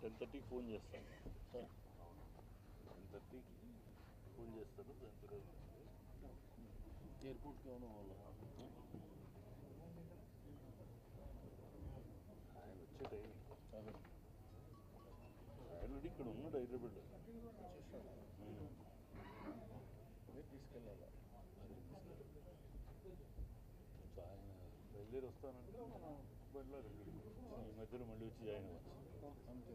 10:30కి phone చేస్తాను. 10:30కి phone చేస్తారు. దాని తర్వాత ఎయిర్పోర్ట్కి ఏమైనా వాళ్ళు ఆయన వచ్చే టైం ఆల్రెడీ ఇక్కడ ఉన్నాడు హైదరాబాద్. తీసుకెళ్ళాలి. ఆయన బయలుదేరి వస్తానంటే మనం వెళ్ళాలి. ఈ మధ్యలో మళ్ళీ వచ్చి జాయిన్ అవ్వచ్చు. అంతే.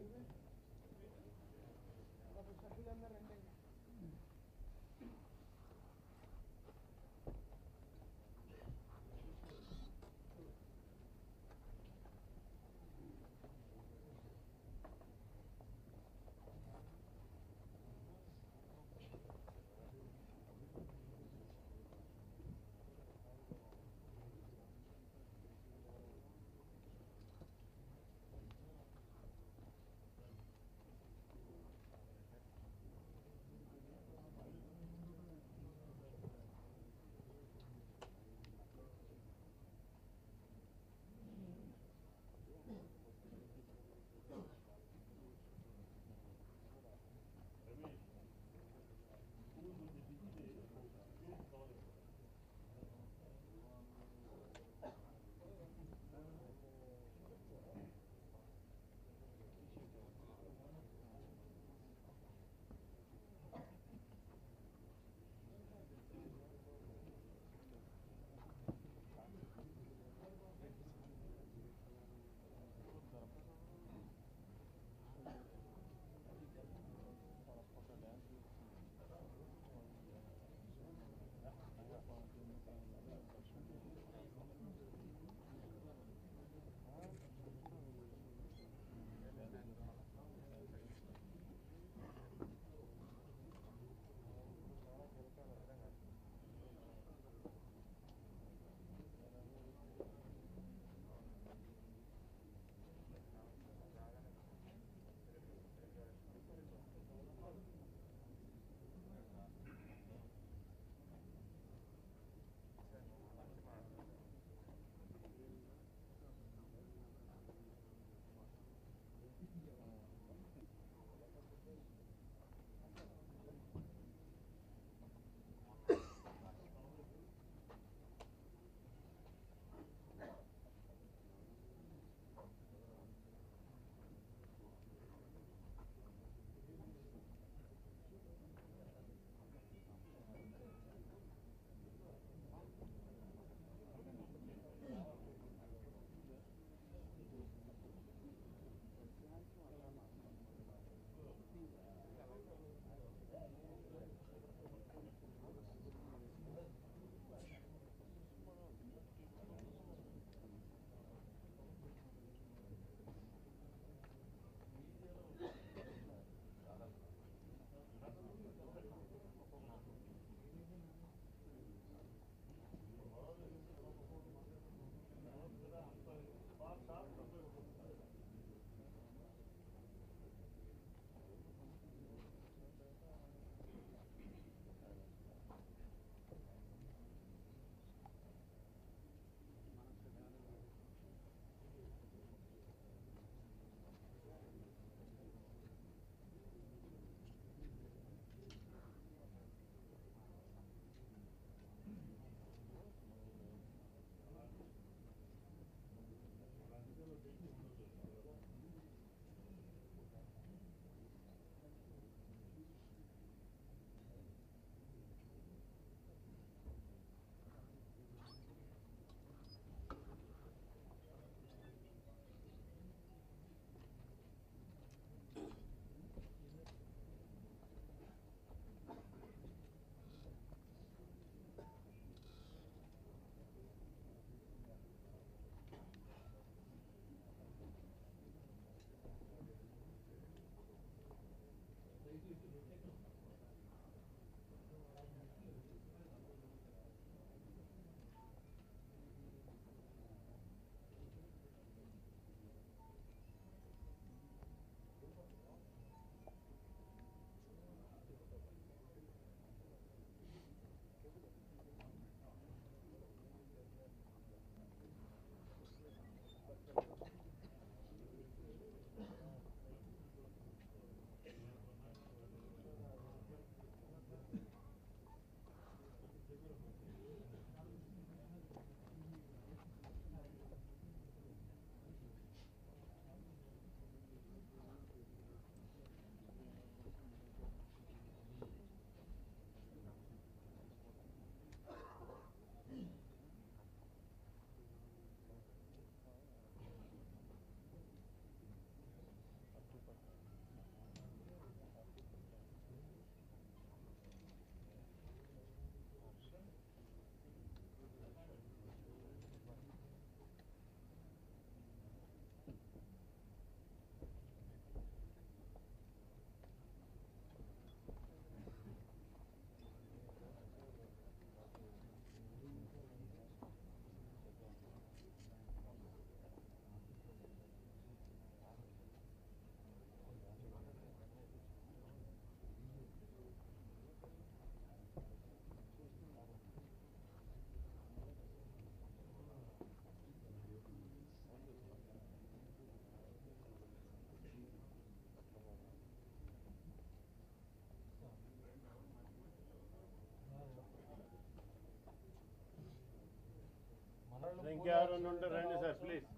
ఇంకెవరైనా ఉంటే రండి సార్ ప్లీజ్.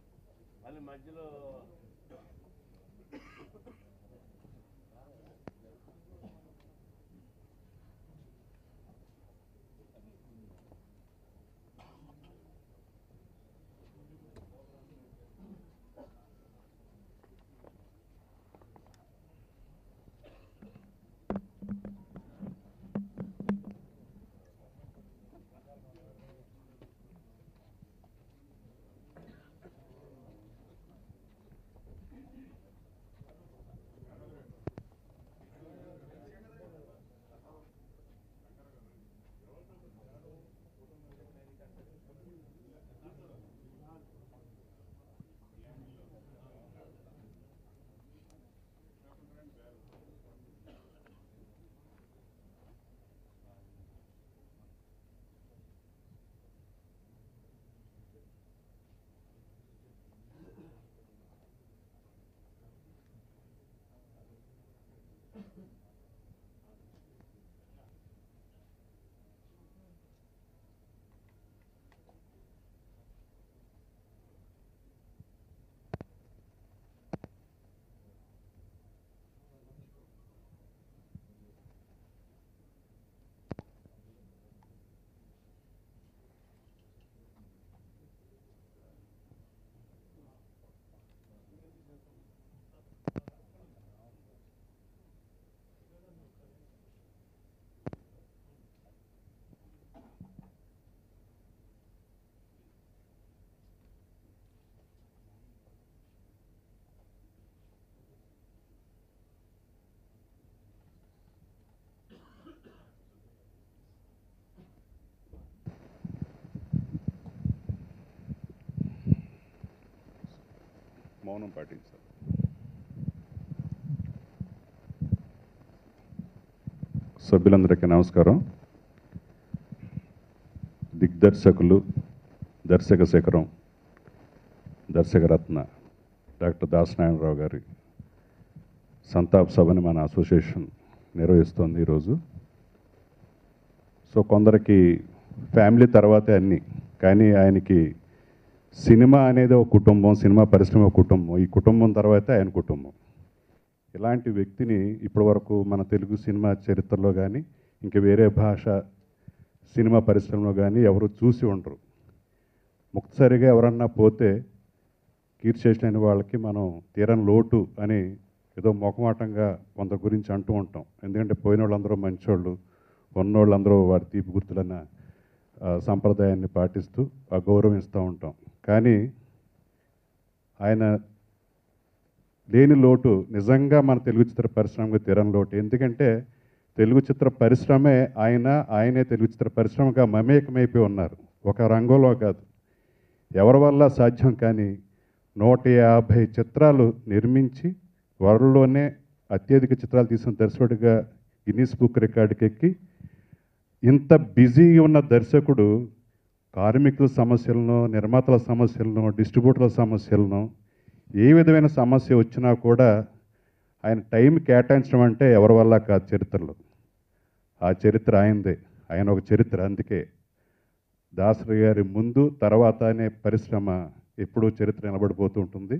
మళ్ళీ మధ్యలో మౌనం పాటించాలి. సభ్యులందరికీ నమస్కారం. దిగ్దర్శకులు, దర్శక శిఖరం, దర్శకరత్న డాక్టర్ దాసనారాయణరావు గారి సంతాప సభని మన అసోసియేషన్ నిర్వహిస్తోంది ఈరోజు. సో కొందరికి ఫ్యామిలీ తర్వాతే అన్నీ, కానీ ఆయనకి సినిమా అనేది ఒక కుటుంబం, సినిమా పరిశ్రమ ఒక కుటుంబం, ఈ కుటుంబం తర్వాతే ఆయన కుటుంబం. ఇలాంటి వ్యక్తిని ఇప్పటివరకు మన తెలుగు సినిమా చరిత్రలో కానీ ఇంక వేరే భాష సినిమా పరిశ్రమలో కానీ ఎవరు చూసి ఉండరు. ముక్తసరిగా ఎవరన్నా పోతే కీర్తిశేషులు అయిన వాళ్ళకి మనం తీరని లోటు అని ఏదో మొఖమాటంగా కొంత గురించి అంటూ ఉంటాం. ఎందుకంటే పోయిన వాళ్ళందరూ మంచోళ్ళు, ఉన్నోళ్ళందరూ వారి తీపి గుర్తులన్న సంప్రదాయాన్ని పాటిస్తూ గౌరవిస్తూ ఉంటాం. కానీ ఆయన లేని లోటు నిజంగా మన తెలుగు చిత్ర పరిశ్రమకు తీరని లోటు. ఎందుకంటే తెలుగు చిత్ర పరిశ్రమే ఆయనే తెలుగు చిత్ర పరిశ్రమగా మమేకమైపోయి ఉన్నారు. ఒక రంగంలో కాదు, ఎవరి వల్ల సాధ్యం కానీ 150 చిత్రాలు నిర్మించి వరల్డ్లోనే అత్యధిక చిత్రాలు తీసిన దర్శకుడిగా గిన్నీస్ బుక్ రికార్డుకి ఎక్కి, ఇంత బిజీ ఉన్న దర్శకుడు కార్మికుల సమస్యలను, నిర్మాతల సమస్యలను, డిస్ట్రిబ్యూటర్ల సమస్యలను, ఏ విధమైన సమస్య వచ్చినా కూడా ఆయన టైం కేటాయించడం అంటే ఎవరి వల్ల కాదు చరిత్రలో. ఆ చరిత్ర ఆయనదే, ఆయన ఒక చరిత్ర. అందుకే దాసరి గారి ముందు తర్వాత అనే పరిశ్రమ ఎప్పుడూ చరిత్ర నిలబడిపోతూ ఉంటుంది.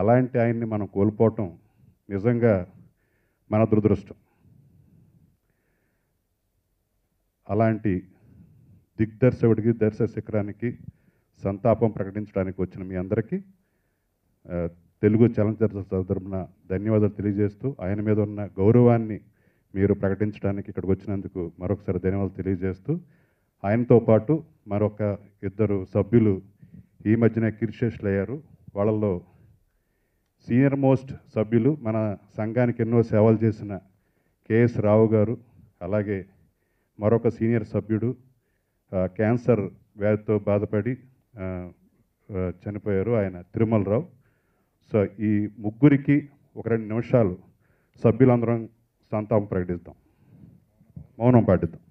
అలాంటి ఆయన్ని మనం కోల్పోవటం నిజంగా మన దురదృష్టం. అలాంటి దిగ్దర్శకుడికి, దర్శక శిఖరానికి సంతాపం ప్రకటించడానికి వచ్చిన మీ అందరికీ తెలుగు చలనచిత్ర తరపున ధన్యవాదాలు తెలియజేస్తూ, ఆయన మీద ఉన్న గౌరవాన్ని మీరు ప్రకటించడానికి ఇక్కడికి వచ్చినందుకు మరొకసారి ధన్యవాదాలు తెలియజేస్తూ, ఆయనతో పాటు మరొక 2 సభ్యులు ఈ మధ్యనే కీర్తిశేషులు అయ్యారు. వాళ్ళల్లో సీనియర్ మోస్ట్ సభ్యులు, మన సంఘానికి ఎన్నో సేవలు చేసిన కేఎస్ రావు గారు, అలాగే మరొక సీనియర్ సభ్యుడు క్యాన్సర్ వ్యాధితో బాధపడి చనిపోయారు, ఆయన తిరుమలరావు. సో ఈ ముగ్గురికి ఒక 2 నిమిషాలు సభ్యులందరం సంతాపం ప్రకటిద్దాం, మౌనం పాటిద్దాం.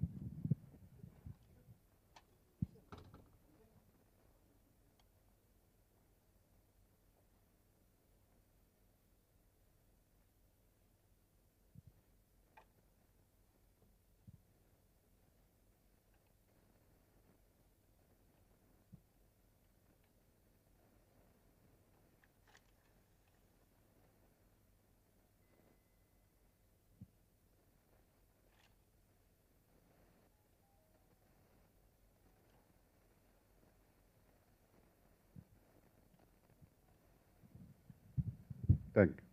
Thank you.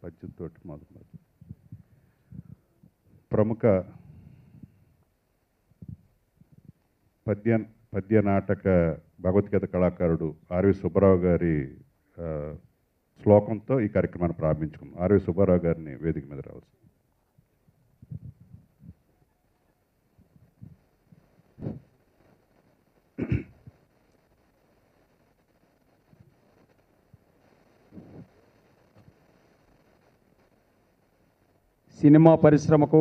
పద్యంతో మొదలు. ప్రముఖ పద్య నాటక భగవద్గీత కళాకారుడు ఆర్వి సుబ్బారావు గారి శ్లోకంతో ఈ కార్యక్రమాన్ని ప్రారంభించుకున్నాం. ఆర్వి సుబ్బారావు గారిని వేదిక మీద రావచ్చు. సినిమా పరిశ్రమకు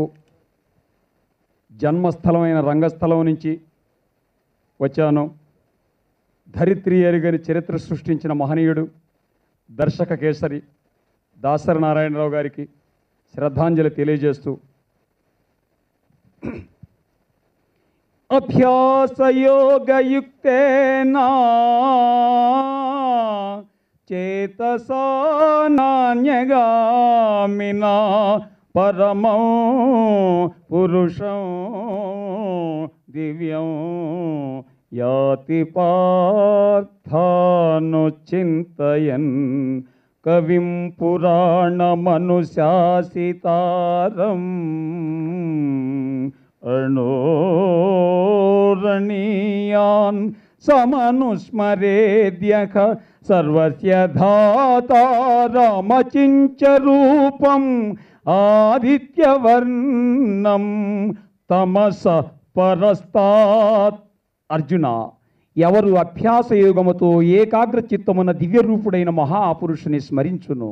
జన్మస్థలమైన రంగస్థలం నుంచి వచ్చాను. ధరిత్రి ఎరుగని చరిత్ర సృష్టించిన మహనీయుడు దర్శక కేసరి దాసరి నారాయణరావు గారికి శ్రద్ధాంజలి తెలియజేస్తూ, అభ్యాసయోగయుక్తేనా చేతసా నాన్యగామినా పరమం పురుషం దివ్యం యాతి పార్థానుచింతయన్ కవిం పురాణమనుశాసితారం అణోరణీయాన్ సమనుస్మరేద్యః సర్వస్య ధాతారమచించ రూపం ఆదిత్యవర్ణం తమస పరస్తాత్. అర్జున, ఎవరు అభ్యాసయోగముతో ఏకాగ్రచిత్తమున దివ్యరూపుడైన మహాపురుషుని స్మరించును,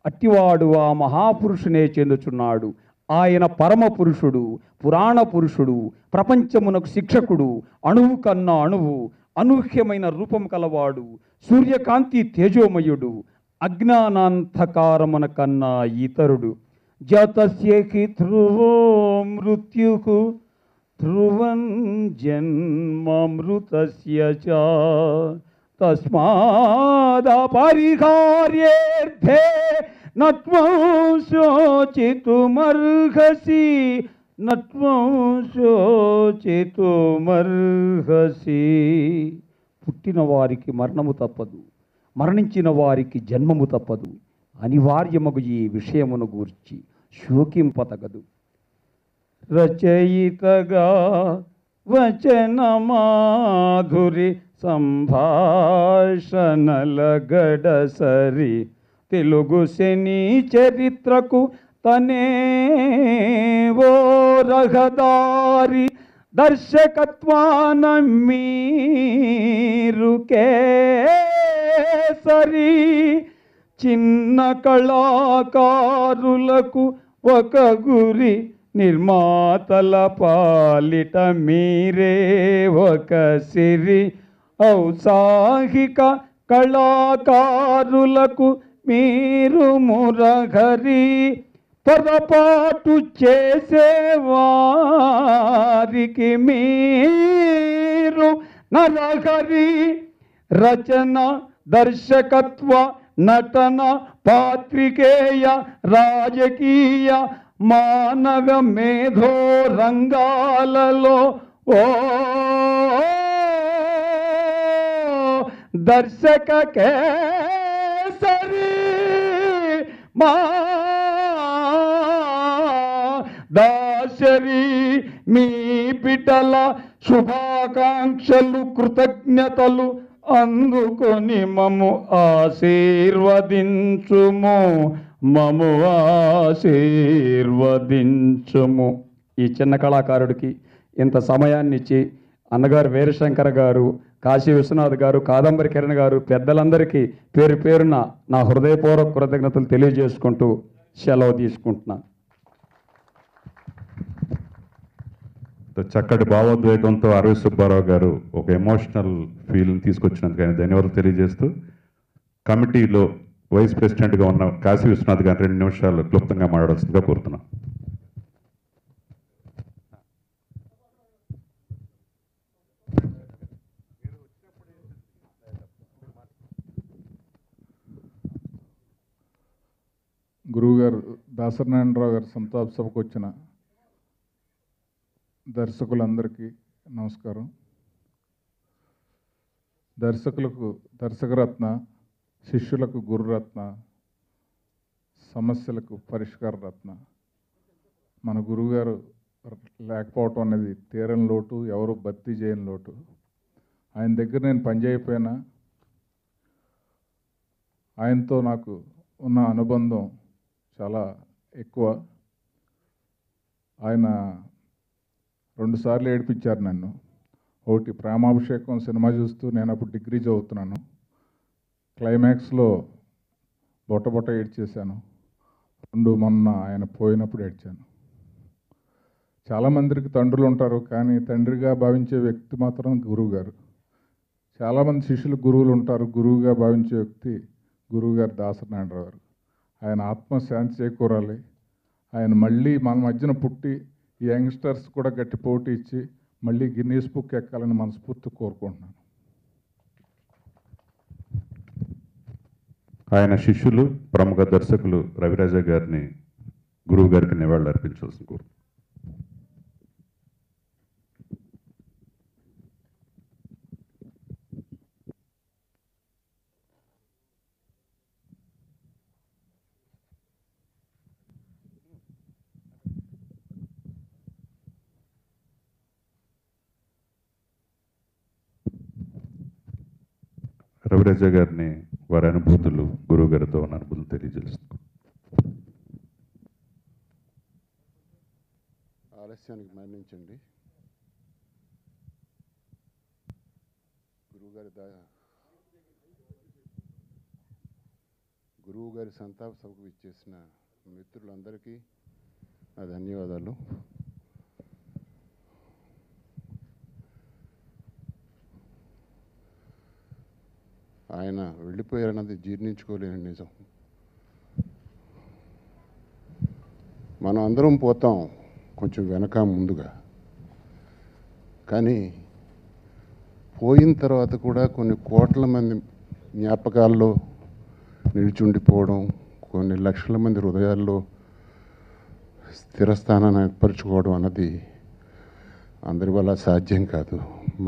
అట్టివాడు ఆ మహాపురుషునే చెందుచున్నాడు. ఆయన పరమ పురుషుడు, పురాణ పురుషుడు, ప్రపంచమునకు శిక్షకుడు, అణువు కన్నా అణువు, అనూహ్యమైన రూపం కలవాడు, సూర్యకాంతి తేజోమయుడు, అజ్ఞానాంధకారమున కన్నా ఇతరుడు. జాతస్య హి ధ్రువో మృత్యుః ధ్రువం జన్మమృతస్య చ తస్మాదపరిహార్యేర్థే నత్వం శోచితుమర్హసి నత్వం శోచితుమర్హసి. పుట్టిన వారికి మరణము తప్పదు, మరణించిన వారికి జన్మము తప్పదు. అనివార్యమగు ఈ విషయమును గూర్చి శోకింపతగదు. రచయితగా వచనమాధురి సంభాషణల గడసరి తెలుగు శని చరిత్రకు తనేవో రహదారి దర్శకత్వాన మీరు కేసరి. చిన్న కళాకారులకు ఒక గురి, నిర్మాతల పాలిట మీరే ఒక సిరి. ఔత్సాహిక కళాకారులకు మీరు మురహరి, పొరపాటు చేసేవారికి మీరు నరహరి. రచన, దర్శకత్వ, నటన, పాత్రికేయ, రాజకీయ, మానవ మేధో రంగాలలో ఓ దర్శక కేసరి మా దాశరి. మీ బిడ్డల శుభాకాంక్షలు, కృతజ్ఞతలు అందుకొని మము ఆశీర్వదించుము, మము ఆశీర్వదించుము. ఈ చిన్న కళాకారుడికి ఇంత సమయాన్ని ఇచ్చి అన్నగారు వీరశంకర్ గారు, కాశీ విశ్వనాథ్ గారు, కాదంబరి కిరణ్ గారు, పెద్దలందరికీ పేరు పేరున నా హృదయపూర్వక కృతజ్ఞతలు తెలియజేసుకుంటూ సెలవు తీసుకుంటున్నాను. చక్కటి భావోద్వేగంతో ఆర్వి సుబ్బారావు గారు ఒక ఎమోషనల్ ఫీల్ని తీసుకొచ్చినందుకు ఆయన ధన్యవాదాలు తెలియజేస్తూ, కమిటీలో వైస్ ప్రెసిడెంట్గా ఉన్న కాశీ విశ్వనాథ్ గారిని 2 నిమిషాలు క్లుప్తంగా మాట్లాడాల్సిందిగా కోరుతున్నాం. గురువుగారు దాసరి నారాయణరావు గారు సంతాప సభకు వచ్చిన దర్శకులందరికీ నమస్కారం. దర్శకరత్న, శిష్యులకు గురురత్న, సమస్యలకు పరిష్కార రత్న. మన గురువుగారు లేకపోవటం అనేది తీరని లోటు, ఎవరు భర్తీ చేయని లోటు. ఆయన దగ్గర నేను పనిచేయకపోయినా ఆయనతో నాకు ఉన్న అనుబంధం చాలా ఎక్కువ. ఆయన 2 సార్లు ఏడిపించారు నన్ను. ఒకటి ప్రేమాభిషేకం సినిమా చూస్తూ, నేను అప్పుడు డిగ్రీ చదువుతున్నాను, క్లైమాక్స్లో బొట్ట ఏడ్చేశాను. 2 మొన్న ఆయన పోయినప్పుడు ఏడ్చాను. చాలామందికి తండ్రులు ఉంటారు, కానీ తండ్రిగా భావించే వ్యక్తి మాత్రం గురువుగారు. చాలామంది శిష్యులు గురువులు ఉంటారు, గురువుగా భావించే వ్యక్తి గురువుగారు దాసనారాయణరావు గారు. ఆయన ఆత్మశాంతి చేకూరాలి. ఆయన మళ్ళీ మన మధ్యన పుట్టి ఈ యంగ్స్టర్స్ కూడా గట్టి పోటీ ఇచ్చి మళ్ళీ గిన్నీస్ బుక్ ఎక్కాలని మనస్ఫూర్తి కోరుకుంటున్నాను. ఆయన శిష్యులు ప్రముఖ దర్శకులు రవిరాజ గారిని గురువు గారికి నివాళులు అర్పించాల్సిన కోరు. రవిరాజ గారిని వారి అనుభూతులు, గురువు గారితో ఉన్న అనుభూతులు తెలియజేస్తుంది. ఆలస్యానికి మన్నించండి. గురువు గారి సంతాప సభకు ఇచ్చేసిన మిత్రులందరికీ నా ధన్యవాదాలు. ఆయన వెళ్ళిపోయారన్నది జీర్ణించుకోలేని నిజం. మనం అందరం పోతాం కొంచెం వెనక ముందుగా, కానీ పోయిన తర్వాత కూడా కొన్ని కోట్ల మంది జ్ఞాపకాల్లో నిలిచుండిపోవడం, కొన్ని లక్షల మంది హృదయాల్లో స్థిరస్థానాన్ని ఏర్పరచుకోవడం అన్నది అందరి వల్ల సాధ్యం కాదు,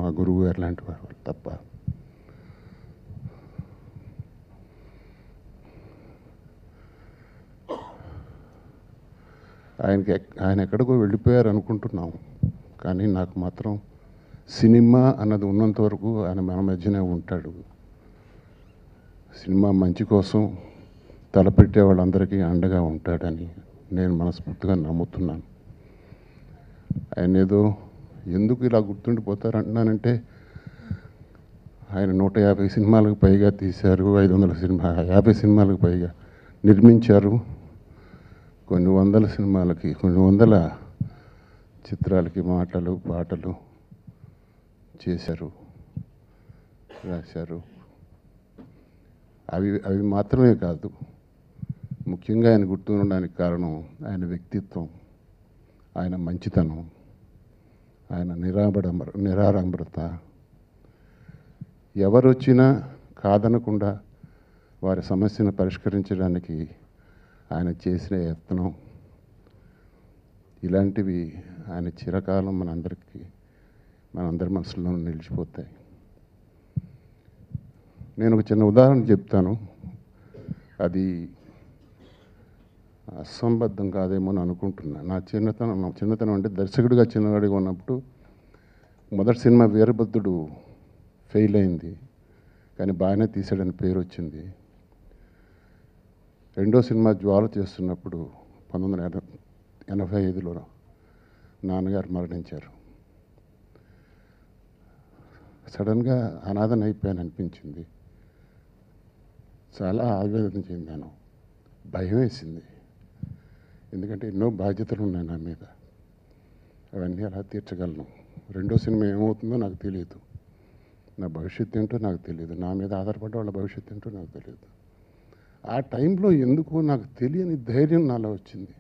మా గురువు గారు లాంటి వారు తప్ప. ఆయన ఎక్కడికో వెళ్ళిపోయారు అనుకుంటున్నాం, కానీ నాకు మాత్రం సినిమా అన్నది ఉన్నంత వరకు ఆయన మన మధ్యనే ఉంటాడు. సినిమా మంచి కోసం తలపెట్టే వాళ్ళందరికీ అండగా ఉంటాడని నేను మనస్ఫూర్తిగా నమ్ముతున్నాను. ఆయన ఏదో ఎందుకు ఇలా గుర్తుండిపోతారు అంటున్నానంటే, ఆయన 150 సినిమాలకు పైగా తీశారు, 50 సినిమాలకు పైగా నిర్మించారు, కొన్ని వందల సినిమాలకి, కొన్ని వందల చిత్రాలకి మాటలు పాటలు చేశారు, రాశారు. అవి మాత్రమే కాదు, ముఖ్యంగా ఆయన గుర్తుండడానికి కారణం ఆయన వ్యక్తిత్వం, ఆయన మంచితనం, ఆయన నిరాడంబరత. ఎవరు వచ్చినా కాదనకుండా వారి సమస్యను పరిష్కరించడానికి ఆయన చేసిన యత్నం, ఇలాంటివి ఆయన చిరకాలం మనందరి మనసులో నిలిచిపోతాయి. నేను ఒక చిన్న ఉదాహరణ చెప్తాను, అది అసంబద్ధం కాదేమో అని అనుకుంటున్నా. నా చిన్నతనం అంటే దర్శకుడిగా చిన్నవాడిగా ఉన్నప్పుడు మొదటి సినిమా వీరభద్రుడు ఫెయిల్ అయింది, కానీ బాగానే తీసాడని పేరు వచ్చింది. రెండో సినిమా జ్వాల చేస్తున్నప్పుడు 1985లో నాన్నగారు మరణించారు. సడన్గా అనాథన అయిపోయాను అనిపించింది. చాలా ఆవేదన చెందాను, భయం వేసింది. ఎందుకంటే ఎన్నో బాధ్యతలు ఉన్నాయి నా మీద, అవన్నీ అలా తీర్చగలను. రెండో సినిమా ఏమవుతుందో నాకు తెలియదు, నా భవిష్యత్తు ఏంటో నాకు తెలియదు, నా మీద ఆధారపడ్డ వాళ్ళ భవిష్యత్తు ఏంటో నాకు తెలియదు. ఆ టైంలో ఎందుకో నాకు తెలియని ధైర్యం నాలో వచ్చింది.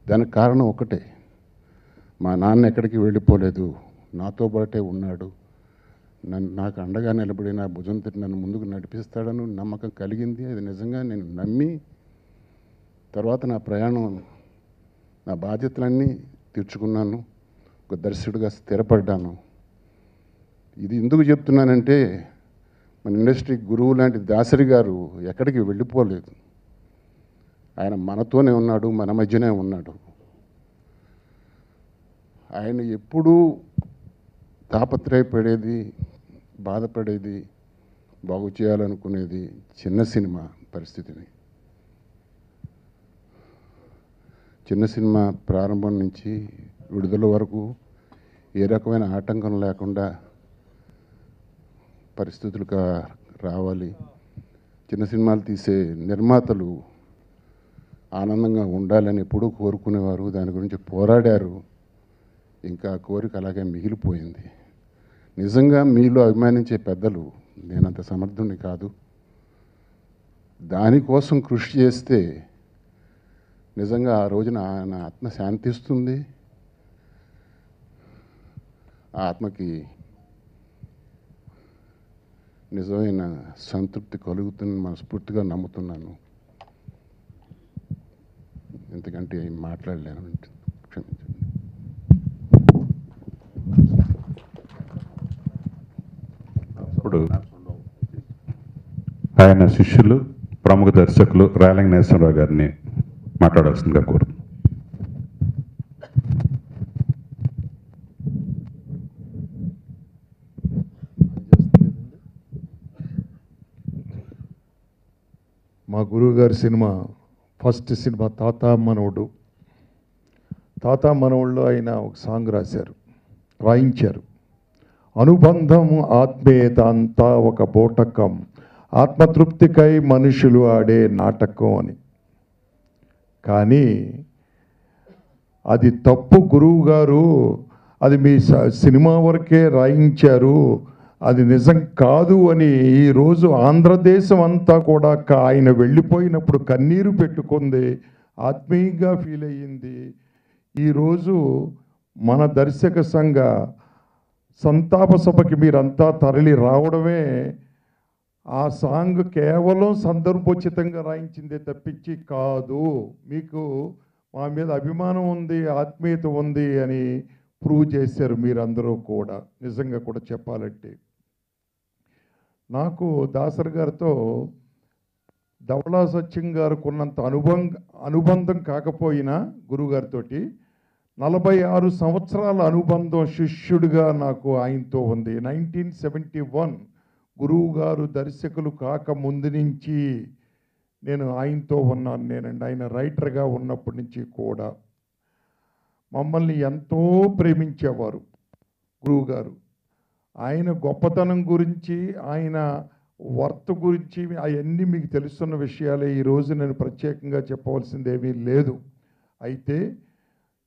దానికి కారణం ఒకటే, మా నాన్న ఎక్కడికి వెళ్ళిపోలేదు, నాతో పాటే ఉన్నాడు, నాకు అండగా నిలబడి నా భుజం తట్టి నన్ను ముందుకు నడిపిస్తాడని నమ్మకం కలిగింది. అది నిజంగా నేను నమ్మి తర్వాత నా ప్రయాణం, నా బాధ్యతలన్నీ తీర్చుకున్నాను, ఒక దర్శకుడిగా స్థిరపడ్డాను. ఇది ఎందుకు చెప్తున్నానంటే మన ఇండస్ట్రీ గురువు లాంటి దాసరి గారు ఎక్కడికి వెళ్ళిపోలేదు. ఆయన మనతోనే ఉన్నాడు, మన మధ్యనే ఉన్నాడు. ఆయన ఎప్పుడూ తాపత్రయపడేది, బాధపడేది, బాగు చేయాలనుకునేది చిన్న సినిమా పరిస్థితిని. చిన్న సినిమా ప్రారంభం నుంచి విడుదల వరకు ఏ రకమైన ఆటంకం లేకుండా పరిస్థితులుగా రావాలి. చిన్న సినిమాలు తీసే నిర్మాతలు ఆనందంగా ఉండాలని ఎప్పుడూ కోరుకునేవారు, దాని గురించి పోరాడారు. ఇంకా కోరిక అలాగే మిగిలిపోయింది. నిజంగా మీలో అభిమానించే పెద్దలు, నేనంత సమర్థుని కాదు, దానికోసం కృషి చేస్తే నిజంగా ఆ రోజున ఆయన ఆత్మ శాంతిస్తుంది. ఆ ఆత్మకి నిజమైన సంతృప్తి కలుగుతుందని మనస్ఫూర్తిగా నమ్ముతున్నాను. ఎందుకంటే ఏం మాట్లాడలేను, క్షమించండి. ఇప్పుడు ఆయన శిష్యులు, ప్రముఖ దర్శకులు రేలంగి నరసింహరావు గారిని మాట్లాడాల్సిందిగా కోరు. మా గురువుగారి సినిమా ఫస్ట్ సినిమా తాత మనవుడు. తాత మనవుడులో ఆయన ఒక సాంగ్ రాయించారు. అనుబంధం ఆత్మీయత అంతా ఒక బోటకం, ఆత్మతృప్తికై మనుషులు ఆడే నాటకం అని. కానీ అది తప్పు గురువు గారు, అది మీ సినిమా వరకే రాయించారు, అది నిజం కాదు అని ఈరోజు ఆంధ్రదేశం అంతా కూడా ఆయన వెళ్ళిపోయినప్పుడు కన్నీరు పెట్టుకుంది, ఆత్మీయంగా ఫీల్ అయ్యింది. ఈరోజు మన దర్శక సంఘ సంతాప సభకి మీరంతా తరలి రావడమే ఆ సాంగ్ కేవలం సందర్భోచితంగా రాయించిందే తప్పించి కాదు. మీకు మా మీద అభిమానం ఉంది, ఆత్మీయత ఉంది అని ప్రూవ్ చేశారు మీరందరూ కూడా. నిజంగా కూడా చెప్పాలంటే నాకు దాసరి గారితో ధవళా సత్యం గారికి ఉన్నంత అనుబంధం కాకపోయినా గురువుగారితో 46 సంవత్సరాల అనుబంధం శిష్యుడిగా నాకు ఆయనతో ఉంది. 1971 గురువు గారు దర్శకులు కాక ముందు నుంచి నేను ఆయనతో ఉన్నాను. నేనండి ఆయన రైటర్గా ఉన్నప్పటి నుంచి కూడా మమ్మల్ని ఎంతో ప్రేమించేవారు గురువుగారు. ఆయన గొప్పతనం గురించి, ఆయన వర్త్ గురించి అవన్నీ మీకు తెలుస్తున్న విషయాలే. ఈరోజు నేను ప్రత్యేకంగా చెప్పవలసిందేమీ లేదు. అయితే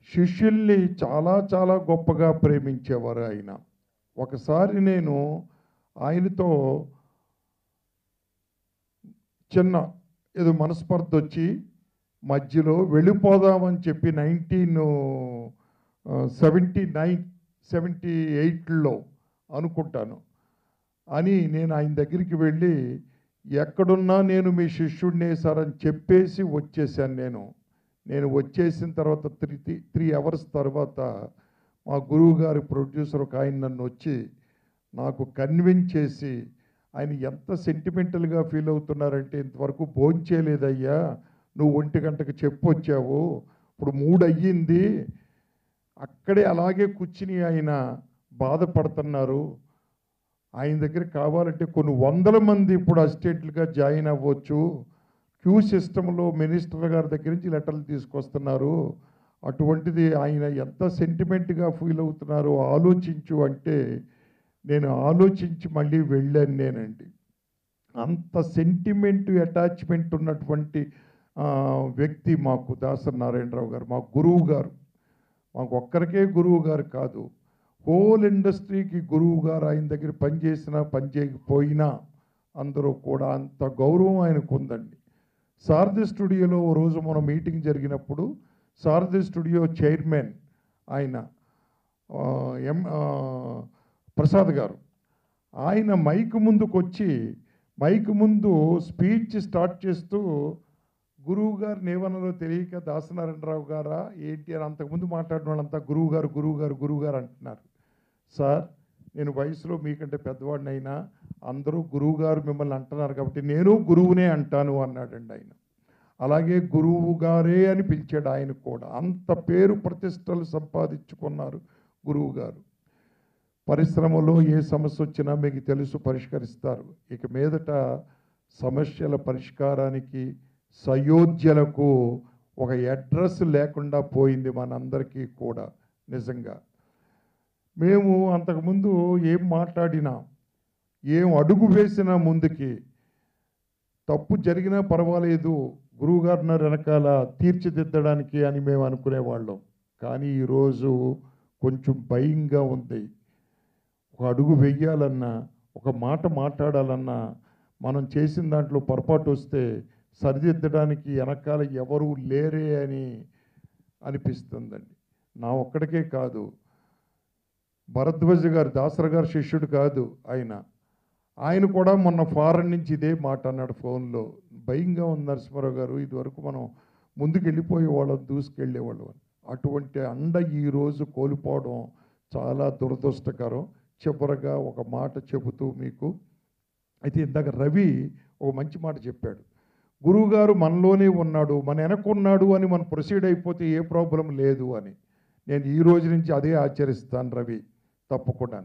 శిష్యుల్ని చాలా చాలా గొప్పగా ప్రేమించేవారు ఆయన. ఒకసారి నేను ఆయనతో చిన్న ఏదో మనస్పర్ధ వచ్చి మధ్యలో వెళ్ళిపోదామని చెప్పి 1978లో అనుకుంటాను అని నేను ఆయన దగ్గరికి వెళ్ళి, ఎక్కడున్నా నేను మీ శిష్యుడినే సార్ అని చెప్పేసి వచ్చేసాను. నేను వచ్చేసిన తర్వాత 3 అవర్స్ తర్వాత మా గురువు గారి ప్రొడ్యూసర్ ఒక ఆయన నన్ను వచ్చి నాకు కన్విన్స్ చేసి, ఆయన ఎంత సెంటిమెంటల్గా ఫీల్ అవుతున్నారంటే, ఇంతవరకు భోంచేయలేదయ్యా, నువ్వు 1 గంటకు చెప్పొచ్చావు, ఇప్పుడు 3 అయ్యింది, అక్కడే అలాగే కూర్చుని ఆయన బాధపడుతున్నారు. ఆయన దగ్గర కావాలంటే కొన్ని 100 మంది ఇప్పుడు అసిస్టెంట్లుగా జాయిన్ అవ్వచ్చు. క్యూ సిస్టంలో మినిస్టర్ గారి దగ్గర నుంచి లెటర్లు తీసుకొస్తున్నారు. అటువంటిది ఆయన ఎంత సెంటిమెంట్గా ఫీల్ అవుతున్నారో ఆలోచించు అంటే నేను ఆలోచించి మళ్ళీ వెళ్ళాను నేనండి. అంత సెంటిమెంట్ అటాచ్మెంట్ ఉన్నటువంటి వ్యక్తి మాకు దాసరి నారాయణరావు గారు, మా గురువు గారు. మాకు ఒక్కరికే గురువు గారు కాదు, హోల్ ఇండస్ట్రీకి గురువు గారు. ఆయన దగ్గర పనిచేసినా పని చేయకపోయినా అందరూ కూడా అంత గౌరవం ఆయనకు ఉందండి. సారథి స్టూడియోలో ఓ రోజు మన మీటింగ్ జరిగినప్పుడు సారథి స్టూడియో చైర్మన్ ఆయన ప్రసాద్ గారు, ఆయన మైక్ ముందుకు వచ్చి మైక్ ముందు స్పీచ్ స్టార్ట్ చేస్తూ, గురువు గారిని ఏమన్నారో తెలియక దాసనారాయణరావు గారా ఏంటి అని అంతకుముందు మాట్లాడిన వాళ్ళంతా గురువు గారు గురువు గారు గురువు గారు అంటున్నారు. సార్ నేను వయసులో మీకంటే పెద్దవాడినైనా అందరూ గురువుగారు మిమ్మల్ని అంటున్నారు కాబట్టి నేను గురువునే అంటాను అన్నాడండి ఆయన. అలాగే గురువు గారే అని పిలిచాడు ఆయన కూడా. అంత పేరు ప్రతిష్టలు సంపాదించుకున్నారు గురువు గారు. పరిశ్రమలో ఏ సమస్య వచ్చినా మీకు తెలుసు, పరిష్కరిస్తారు. ఇక మీదట సమస్యల పరిష్కారానికి సయోధ్యలకు ఒక అడ్రస్ లేకుండా పోయింది మనందరికీ కూడా. నిజంగా మేము అంతకుముందు ఏం మాట్లాడినా, ఏం అడుగు వేసినా ముందుకి తప్పు జరిగినా పర్వాలేదు, గురువుగారిని వెనకాల తీర్చిదిద్దడానికి అని మేము అనుకునేవాళ్ళం. కానీ ఈరోజు కొంచెం భయంగా ఉంది. ఒక అడుగు వెయ్యాలన్నా, ఒక మాట మాట్లాడాలన్నా, మనం చేసిన దాంట్లో పొరపాటు వస్తే సరిదిద్దడానికి వెనకాల ఎవరూ లేరే అని అనిపిస్తుందండి. నా ఒక్కడికే కాదు, భరద్వాజ గారు, దాసరి గారు శిష్యుడు కాదు ఆయన కూడా మొన్న ఫారెన్ నుంచి ఇదే మాట అన్నాడు ఫోన్లో. భయంగా ఉంది నరసింహారావు గారు, ఇదివరకు మనం ముందుకు వెళ్ళిపోయేవాళ్ళం, దూసుకెళ్ళేవాళ్ళం. అటువంటి అండ ఈరోజు కోల్పోవడం చాలా దురదృష్టకరం. చివరగా ఒక మాట చెబుతూ మీకు, అయితే ఇందాక రవి ఒక మంచి మాట చెప్పాడు. గురువుగారు మనలోనే ఉన్నాడు, మన వెనకున్నాడు అని మనం ప్రొసీడ్ అయిపోతే ఏ ప్రాబ్లం లేదు అని. నేను ఈ రోజు నుంచి అదే ఆచరిస్తాను రవి, తప్పకుండా.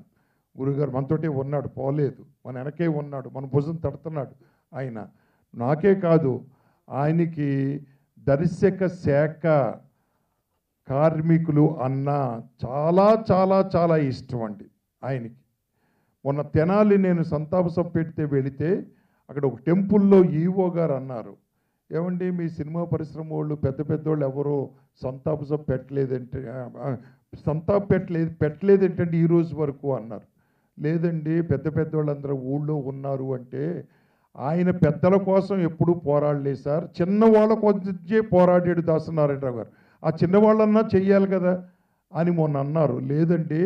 గురువుగారు మనతోటే ఉన్నాడు, పోలేదు, మన వెనకే ఉన్నాడు, మన భుజం తడుతున్నాడు ఆయన. నాకే కాదు, ఆయనకి దర్శక శాఖ కార్మికులు అన్న చాలా చాలా చాలా ఇష్టం అండి ఆయనకి. మొన్న తెనాలి నేను సంతాప సభ పెడితే వెళితే అక్కడ ఒక టెంపుల్లో ఈవో గారు అన్నారు, ఏమండి మీ సినిమా పరిశ్రమ వాళ్ళు పెద్ద పెద్దోళ్ళు ఎవరో సంతాప సభ పెట్టలేదేంటండి ఈ రోజు వరకు అన్నారు. లేదండి, పెద్ద పెద్దోళ్ళందరూ ఊళ్ళో ఉన్నారు అంటే, ఆయన పెద్దల కోసం ఎప్పుడూ పోరాడలేదు సార్, చిన్నవాళ్ళ కొంచెం పోరాడాడు దాసనారాయణరావు గారు. ఆ చిన్నవాళ్ళన్నా చెయ్యాలి కదా అని మొన్న అన్నారు. లేదండి,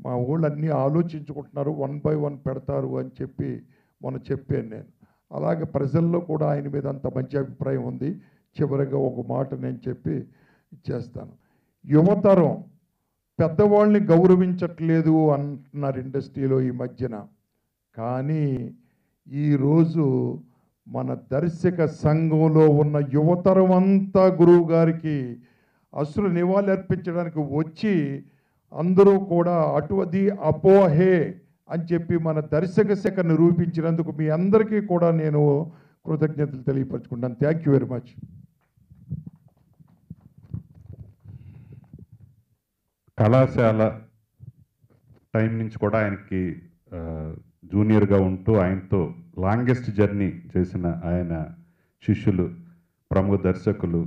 మా ఊళ్ళు అన్నీ ఆలోచించుకుంటున్నారు, 1 by 1 పెడతారు అని చెప్పి మొన్న చెప్పాను నేను. అలాగే ప్రజల్లో కూడా ఆయన మీద అంత మంచి అభిప్రాయం ఉంది. చివరిగా ఒక మాట నేను చెప్పి ఇచ్చేస్తాను. యువతరం పెద్దవాళ్ళని గౌరవించట్లేదు అంటున్నారు ఇండస్ట్రీలో ఈ మధ్యన. కానీ ఈరోజు మన దర్శక సంఘంలో ఉన్న యువతరం అంతా గురువు గారికి అసలు నివాళి అర్పించడానికి వచ్చి అందరూ కూడా అటువది అపోహే అని చెప్పి మన దర్శక శాఖ నిరూపించినందుకు మీ అందరికీ కూడా నేను కృతజ్ఞతలు తెలియపరచుకుంటాను. Thank you very much. కళాశాల టైం నుంచి కూడా ఆయనకి జూనియర్గా ఉంటూ ఆయనతో లాంగెస్ట్ జర్నీ చేసిన ఆయన శిష్యులు, ప్రముఖ దర్శకులు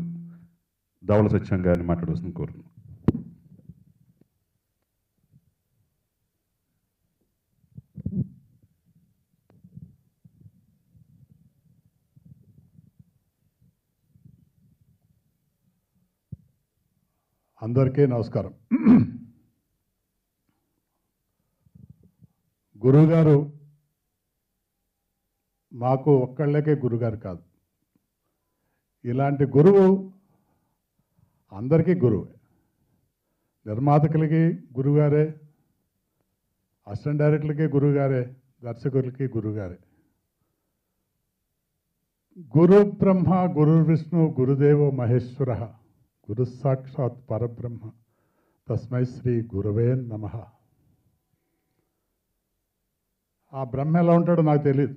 ధవళ సత్యం గారిని మాట్లాడవలసింది కోరుతున్నాను. అందరికీ నమస్కారం. గురువుగారు మాకు ఒక్కళ్ళకే గురుగారు కాదు, ఇలాంటి గురువు అందరికీ గురువే. నిర్మాతకులకి గురుగారే, అసిస్టెంట్ డైరెక్టర్లకి గురుగారే, దర్శకులకి గురుగారే. గురు బ్రహ్మ గురు విష్ణు గురుదేవో మహేశ్వర గురు సాక్షాత్ పరబ్రహ్మ తస్మై శ్రీ గురవే నమః. ఆ బ్రహ్మ ఎలా ఉంటాడో నాకు తెలియదు,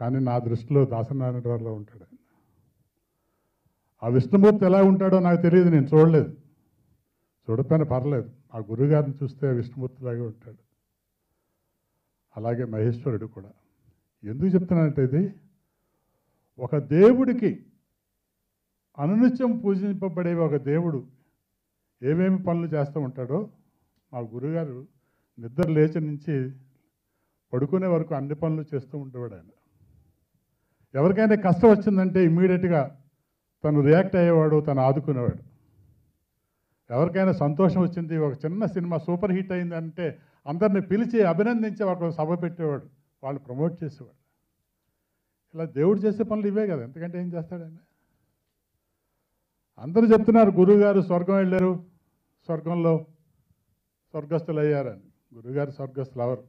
కానీ నా దృష్టిలో దాసనారాయణరావులో ఉంటాడు. ఆ విష్ణుమూర్తి ఎలా ఉంటాడో నాకు తెలియదు, నేను చూడలేదు, చూడకపోయినా పర్లేదు. ఆ గురుగారిని చూస్తే విష్ణుమూర్తిలాగే ఉంటాడు. అలాగే మహేశ్వరుడు కూడా. ఎందుకు చెప్తున్నానంటే, ఇది ఒక దేవుడికి అనునిత్యం పూజింపబడే ఒక దేవుడు ఏమేమి పనులు చేస్తూ ఉంటాడో, మా గురుగారు నిద్ర లేచి నుంచి పడుకునే వరకు అన్ని పనులు చేస్తూ ఉండేవాడు ఆయన. ఎవరికైనా కష్టం వచ్చిందంటే ఇమ్మీడియట్గా తను రియాక్ట్ అయ్యేవాడు, తను ఆదుకునేవాడు. ఎవరికైనా సంతోషం వచ్చింది, ఒక చిన్న సినిమా సూపర్ హిట్ అయిందంటే అందరిని పిలిచి అభినందించి ఒక సభ పెట్టేవాడు, వాళ్ళు ప్రమోట్ చేసేవాడు. ఇలా దేవుడు చేసే పనులు ఇవే కదా, ఎందుకంటే ఏం చేస్తాడు ఆయన. అందరూ చెప్తున్నారు గురువుగారు స్వర్గం వెళ్ళారు, స్వర్గంలో స్వర్గస్థులు అయ్యారని. గురుగారి స్వర్గస్థులు ఎవరు?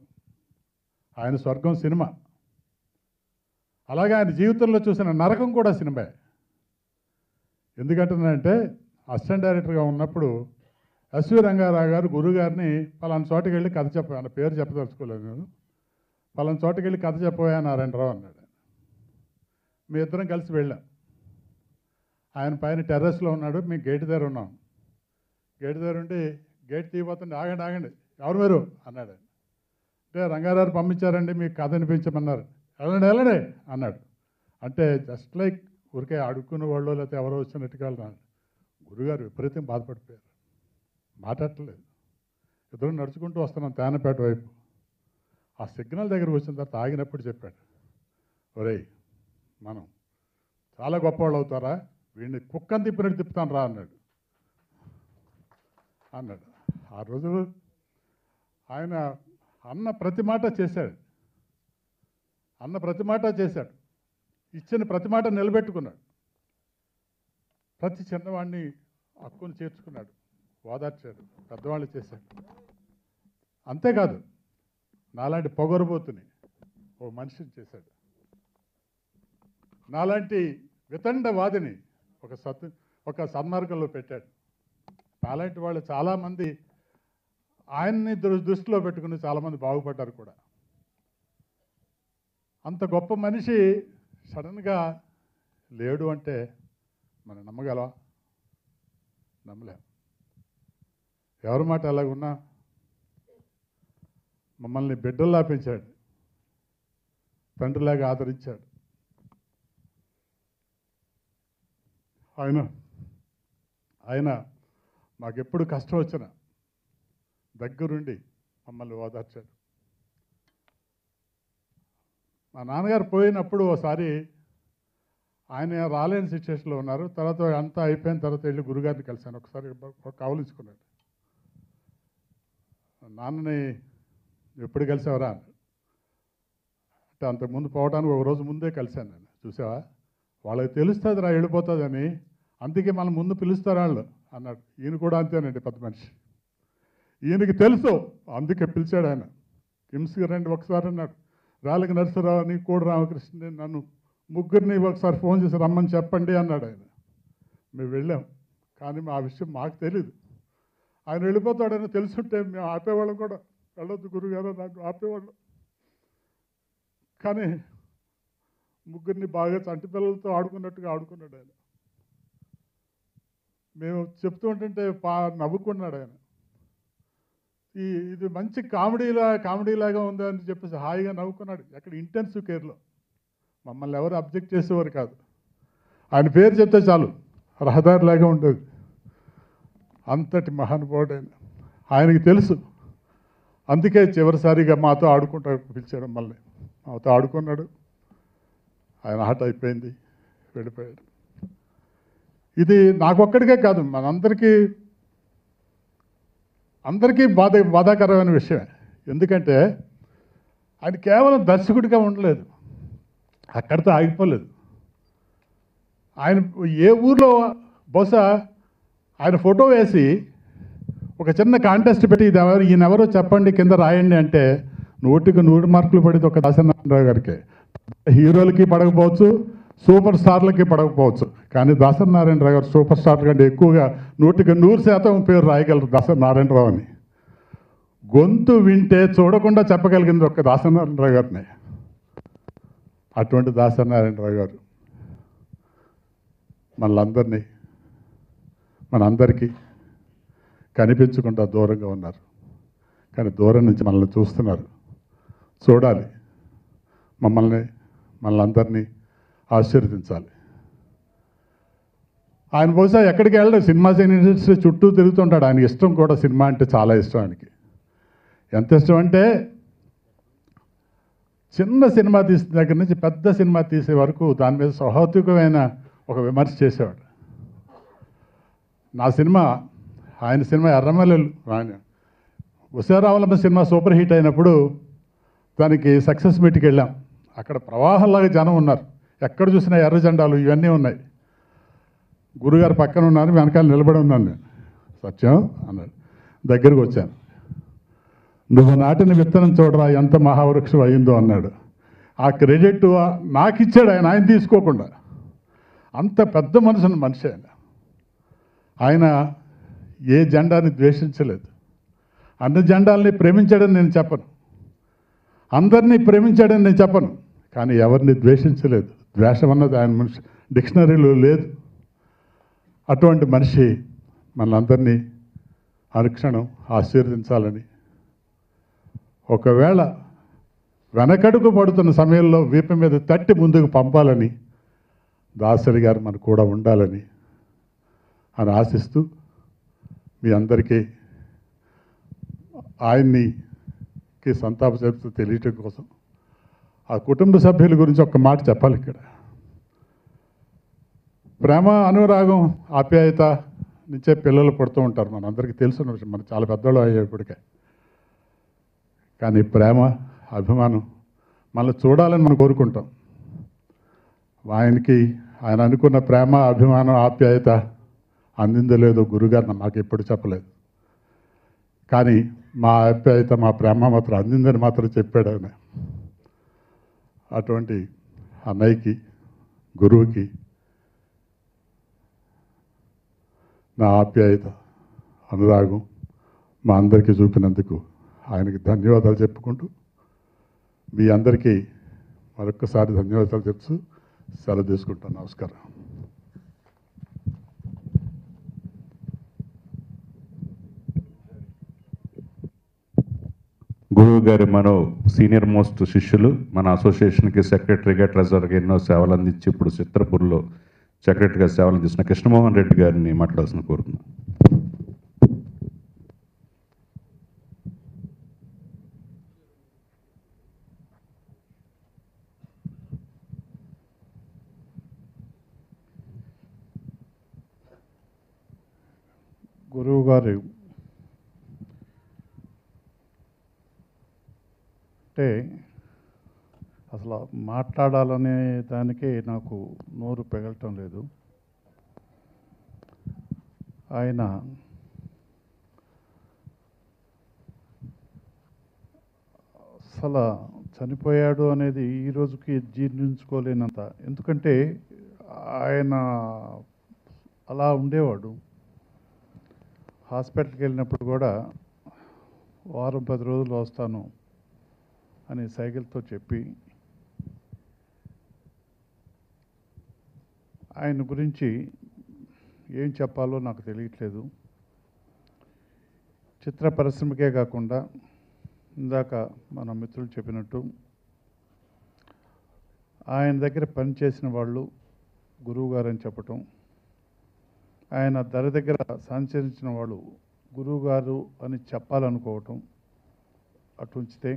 ఆయన స్వర్గం సినిమా. అలాగే ఆయన జీవితంలో చూసిన నరకం కూడా సినిమా. ఎందుకంటున్నానంటే అసిస్టెంట్ డైరెక్టర్గా ఉన్నప్పుడు ఎస్వి రంగారావు గారు గురుగారిని పలానా చోటుకి వెళ్ళి కథ చెప్పాను, పేరు చెప్పదలుచుకోలేదు నేను, పలానా చోటుకి వెళ్ళి కథ చెప్పబోయా నారాయణరావు అన్నాడు. మీ ఇద్దరం కలిసి వెళ్ళాం. ఆయన పైన టెర్రస్లో ఉన్నాడు, మేము గేట్ దగ్గర ఉన్నాం. గేట్ దగ్గర ఉండి గేట్ తీయబోతుంటే ఆగండి ఆగండి ఎవరు మీరు అన్నాడు. అంటే రంగారావు పంపించారండి మీకు కథ అనిపించమన్నారు. వెళ్ళండి వెళ్ళండి అన్నాడు. అంటే జస్ట్ లైక్ ఊరికే అడుక్కున్న వాళ్ళు లేకపోతే ఎవరో వచ్చినట్టుగా అన్నాడు. గురుగారు విపరీతం బాధపడిపోయారు, మాట్లాడలేదు. ఇద్దరు నడుచుకుంటూ వస్తున్నాం తేనపేట వైపు. ఆ సిగ్నల్ దగ్గరకు వచ్చిన తర్వాత ఆగినప్పుడు చెప్పాడు, ఒరేయ్ మనం చాలా గొప్పవాళ్ళు అవుతారా, వీడిని కుక్కని తిప్పినట్టు తిప్పుతాను రా అన్నాడు. ఆ రోజు ఆయన అన్న ప్రతి మాట చేశాడు, ఇచ్చిన ప్రతి మాట నిలబెట్టుకున్నాడు. ప్రతి చిన్నవాడిని హక్కును చేర్చుకున్నాడు, ఓదార్చాడు, పెద్దవాళ్ళు చేశాడు. అంతేకాదు నాలాంటి పొగరుబోతుని ఓ మనిషిని చేశాడు, నాలాంటి వితండవాదిని ఒక సన్మార్గంలో పెట్టాడు. నాలాంటి వాళ్ళు చాలామంది ఆయన్ని దృష్టిలో పెట్టుకుని చాలామంది బాగుపడ్డారు కూడా. అంత గొప్ప మనిషి సడన్గా లేడు అంటే మనం నమ్మగలవా? నమ్మలేం. ఎవరి మాట అలాగున్నా మమ్మల్ని బిడ్డల్లా పెంచాడు, తండ్రిలాగా ఆదరించాడు. ఆయన మాకెప్పుడు కష్టం వచ్చినా దగ్గరుండి మమ్మల్ని ఓదార్చాడు. మా నాన్నగారు పోయినప్పుడు ఒకసారి ఆయన రాలేని సిచ్యువేషన్లో ఉన్నారు. తర్వాత అంతా అయిపోయిన తర్వాత వెళ్ళి గురుగారిని కలిశాను. ఒకసారి కావలించుకున్నాడు. నాన్నని ఎప్పుడు కలిసావరా అంటే అంతకుముందు పోవడానికి ఒక రోజు ముందే కలిశాను నేను. చూసావా వాళ్ళకి తెలుస్తుంది రా వెళ్ళిపోతుందని, అందుకే మనం ముందు పిలుస్తారు వాళ్ళు అన్నాడు. ఈయన కూడా అంతేనండి, పెద్ద మనిషి. ఈయనకి తెలుసు, అందుకే పిలిచాడు ఆయన. కిమ్స్కి రండి ఒకసారి అన్నాడు. రాళ్ళకి నరసరావుని, కోడి రామకృష్ణని, నన్ను ముగ్గురిని ఒకసారి ఫోన్ చేసి రమ్మని చెప్పండి అన్నాడు ఆయన. మేము వెళ్ళాం, కానీ ఆ విషయం మాకు తెలీదు. ఆయన వెళ్ళిపోతాడని తెలుసుంటే మేము ఆపేవాళ్ళం కూడా. వెళ్ళొద్దు గురుగారు నాకు ఆపేవాళ్ళం. కానీ ముగ్గురిని బాగా చంటి పిల్లలతో ఆడుకున్నట్టుగా ఆడుకున్నాడు ఆయన. మేము చెప్తూ ఉంటుంటే నవ్వుకున్నాడు ఆయన. ఇది మంచి కామెడీలాగా ఉంది అని చెప్పేసి హాయిగా నవ్వుకున్నాడు. ఎక్కడ ఇంటెన్సివ్ కేర్లో మమ్మల్ని ఎవరు అబ్జెక్ట్ చేసేవారు కాదు. ఆయన పేరు చెప్తే చాలు రహదారిలాగా ఉండేది. అంతటి మహానుభావుడు ఆయనకి తెలుసు. అందుకే చివరిసారిగా మాతో పిలిచాడు మమ్మల్ని. మాతో ఆడుకున్నాడు. ఆయన ఆట అయిపోయింది, వెళ్ళిపోయాడు. ఇది నాకొక్కడికే కాదు, అందరికీ బాధాకరమైన విషయమే. ఎందుకంటే ఆయన కేవలం దర్శకుడిగా ఉండలేదు, అక్కడితో ఆగిపోలేదు. ఆయన ఏ ఊర్లో బహుశా ఆయన ఫోటో వేసి ఒక చిన్న కాంటెస్ట్ పెట్టి ఈయనెవరో చెప్పండి కింద రాయండి అంటే 100కి 100 మార్కులు పడేది ఒక దాసనారాయణరావు గారికి. హీరోలకి పడకపోవచ్చు, సూపర్ స్టార్లకి పడకపోవచ్చు, కానీ దాసనారాయణరావు గారు సూపర్ స్టార్ల కంటే ఎక్కువగా 100కి 100% పేరు రాయగలరు దాసనారాయణరావు అని. గొంతు వింటే చూడకుండా చెప్పగలిగింది ఒక దాసనారాయణరావు గారిని. అటువంటి దాసనారాయణరావు గారు మనందరికీ కనిపించకుండా దూరంగా ఉన్నారు. కానీ దూరం నుంచి మనల్ని చూస్తున్నారు. చూడాలి, మనల్ని అందరినీ ఆశీర్వదించాలి. ఆయన బహుశా ఎక్కడికి వెళ్ళడు, సినిమా ఇండస్ట్రీ చుట్టూ తిరుగుతుంటాడు. ఆయనకి ఇష్టం కూడా, సినిమా అంటే చాలా ఇష్టం ఆయనకి. ఎంత ఇష్టం అంటే చిన్న సినిమా తీసిన దగ్గర నుంచి పెద్ద సినిమా తీసే వరకు దాని మీద సౌహార్దికమైన ఒక విమర్శ చేసేవాడు. ఆయన సినిమా ఎర్రమల్లెలు, ఉషారావులమ్మ సినిమా సూపర్ హిట్ అయినప్పుడు దానికి సక్సెస్ మీట్కి వెళ్ళాం. అక్కడ ప్రవాహంలాగా జనం ఉన్నారు, ఎక్కడ చూసినా ఎర్ర జెండాలు ఇవన్నీ ఉన్నాయి. గురుగారు పక్కన ఉన్నారు, వెనకాల నిలబడి ఉన్నాను నేను. సత్యం అన్నాడు. దగ్గరికి వచ్చాను. నువ్వు నాటిన విత్తనం చూడరా ఎంత మహావృక్షం అయిందో అన్నాడు. ఆ క్రెడిట్ నాకు ఇచ్చాడు ఆయన, ఆయన తీసుకోకుండా. అంత పెద్ద మనసున్న మనిషి ఆయన. ఆయన ఏ జెండాని ద్వేషించలేదు. అన్ని జెండాలని ప్రేమించాడని నేను చెప్పను, అందరినీ ప్రేమించాడని నేను చెప్పను, కానీ ఎవరిని ద్వేషించలేదు. ద్వేషం అన్నది ఆయన మనిషి డిక్షనరీలో లేదు. అటువంటి మనిషి మనందరినీ అనుక్షణం ఆశీర్వదించాలని, ఒకవేళ వెనకడుగు పడుతున్న సమయంలో వీపు మీద తట్టి ముందుకు పంపాలని, దాసరి గారు మనకు కూడా ఉండాలని అని ఆశిస్తూ మీ అందరికీ ఆయన్నికి సంతాప చెప్తూ తెలియటం కోసం ఆ కుటుంబ సభ్యుల గురించి ఒక్క మాట చెప్పాలి. ఇక్కడ ప్రేమ, అనురాగం, ఆప్యాయత నుంచే పిల్లలు పుడుతూ ఉంటారు. మనందరికీ తెలుసున్న విషయం, మనం చాలా పెద్దవాళ్ళు అయ్యేప్పటికే. కానీ ప్రేమ, అభిమానం మనల్ని చూడాలని మనం కోరుకుంటాం. ఆయన అనుకున్న ప్రేమ, అభిమానం, ఆప్యాయత అందిందో లేదో గురుగారు మాకు ఎప్పుడు చెప్పలేదు. కానీ మా ఆప్యాయత, మా ప్రేమ మాత్రం అందిందని మాత్రం చెప్పాడు ఆయన. అటువంటి అన్నయ్యకి, గురువుకి నా ఆప్యాయత, అనురాగం మా అందరికీ చూపినందుకు ఆయనకి ధన్యవాదాలు చెప్పుకుంటూ, మీ అందరికీ మరొక్కసారి ధన్యవాదాలు చెప్తూ సెలవు తీసుకుంటాను. నమస్కారం. గురువు గారి మనో సీనియర్ మోస్ట్ శిష్యులు, మన అసోసియేషన్కి సెక్రటరీగా, ట్రెజరర్గా ఎన్నో సేవలు అందించి ఇప్పుడు చిత్రపూర్లో సెక్రటరీగా సేవలు అందిస్తున్న కృష్ణమోహన్ రెడ్డి గారిని మాట్లాడాల్సిన కోరుతున్నాను. గురువు గారు అంటే అసలు మాట్లాడాలనే దానికే నాకు నోరు పెగలటం లేదు. ఆయన అసలు చనిపోయాడు అనేది ఈ రోజుకి జీర్ణించుకోలేనంత. ఎందుకంటే ఆయన అలా ఉండేవాడు. హాస్పిటల్కి వెళ్ళినప్పుడు కూడా వారం 10 రోజులు వస్తాను అని సైకిల్తో చెప్పి, ఆయన గురించి ఏం చెప్పాలో నాకు తెలియట్లేదు. చిత్ర పరిశ్రమకే కాకుండా ఇందాక మన మిత్రులు చెప్పినట్టు ఆయన దగ్గర పనిచేసిన వాళ్ళు గురువుగారు అని చెప్పటం, ఆయన దగ్గర సంచరించిన వాళ్ళు గురువుగారు అని చెప్పాలనుకోవటం, అటు ఉంచితే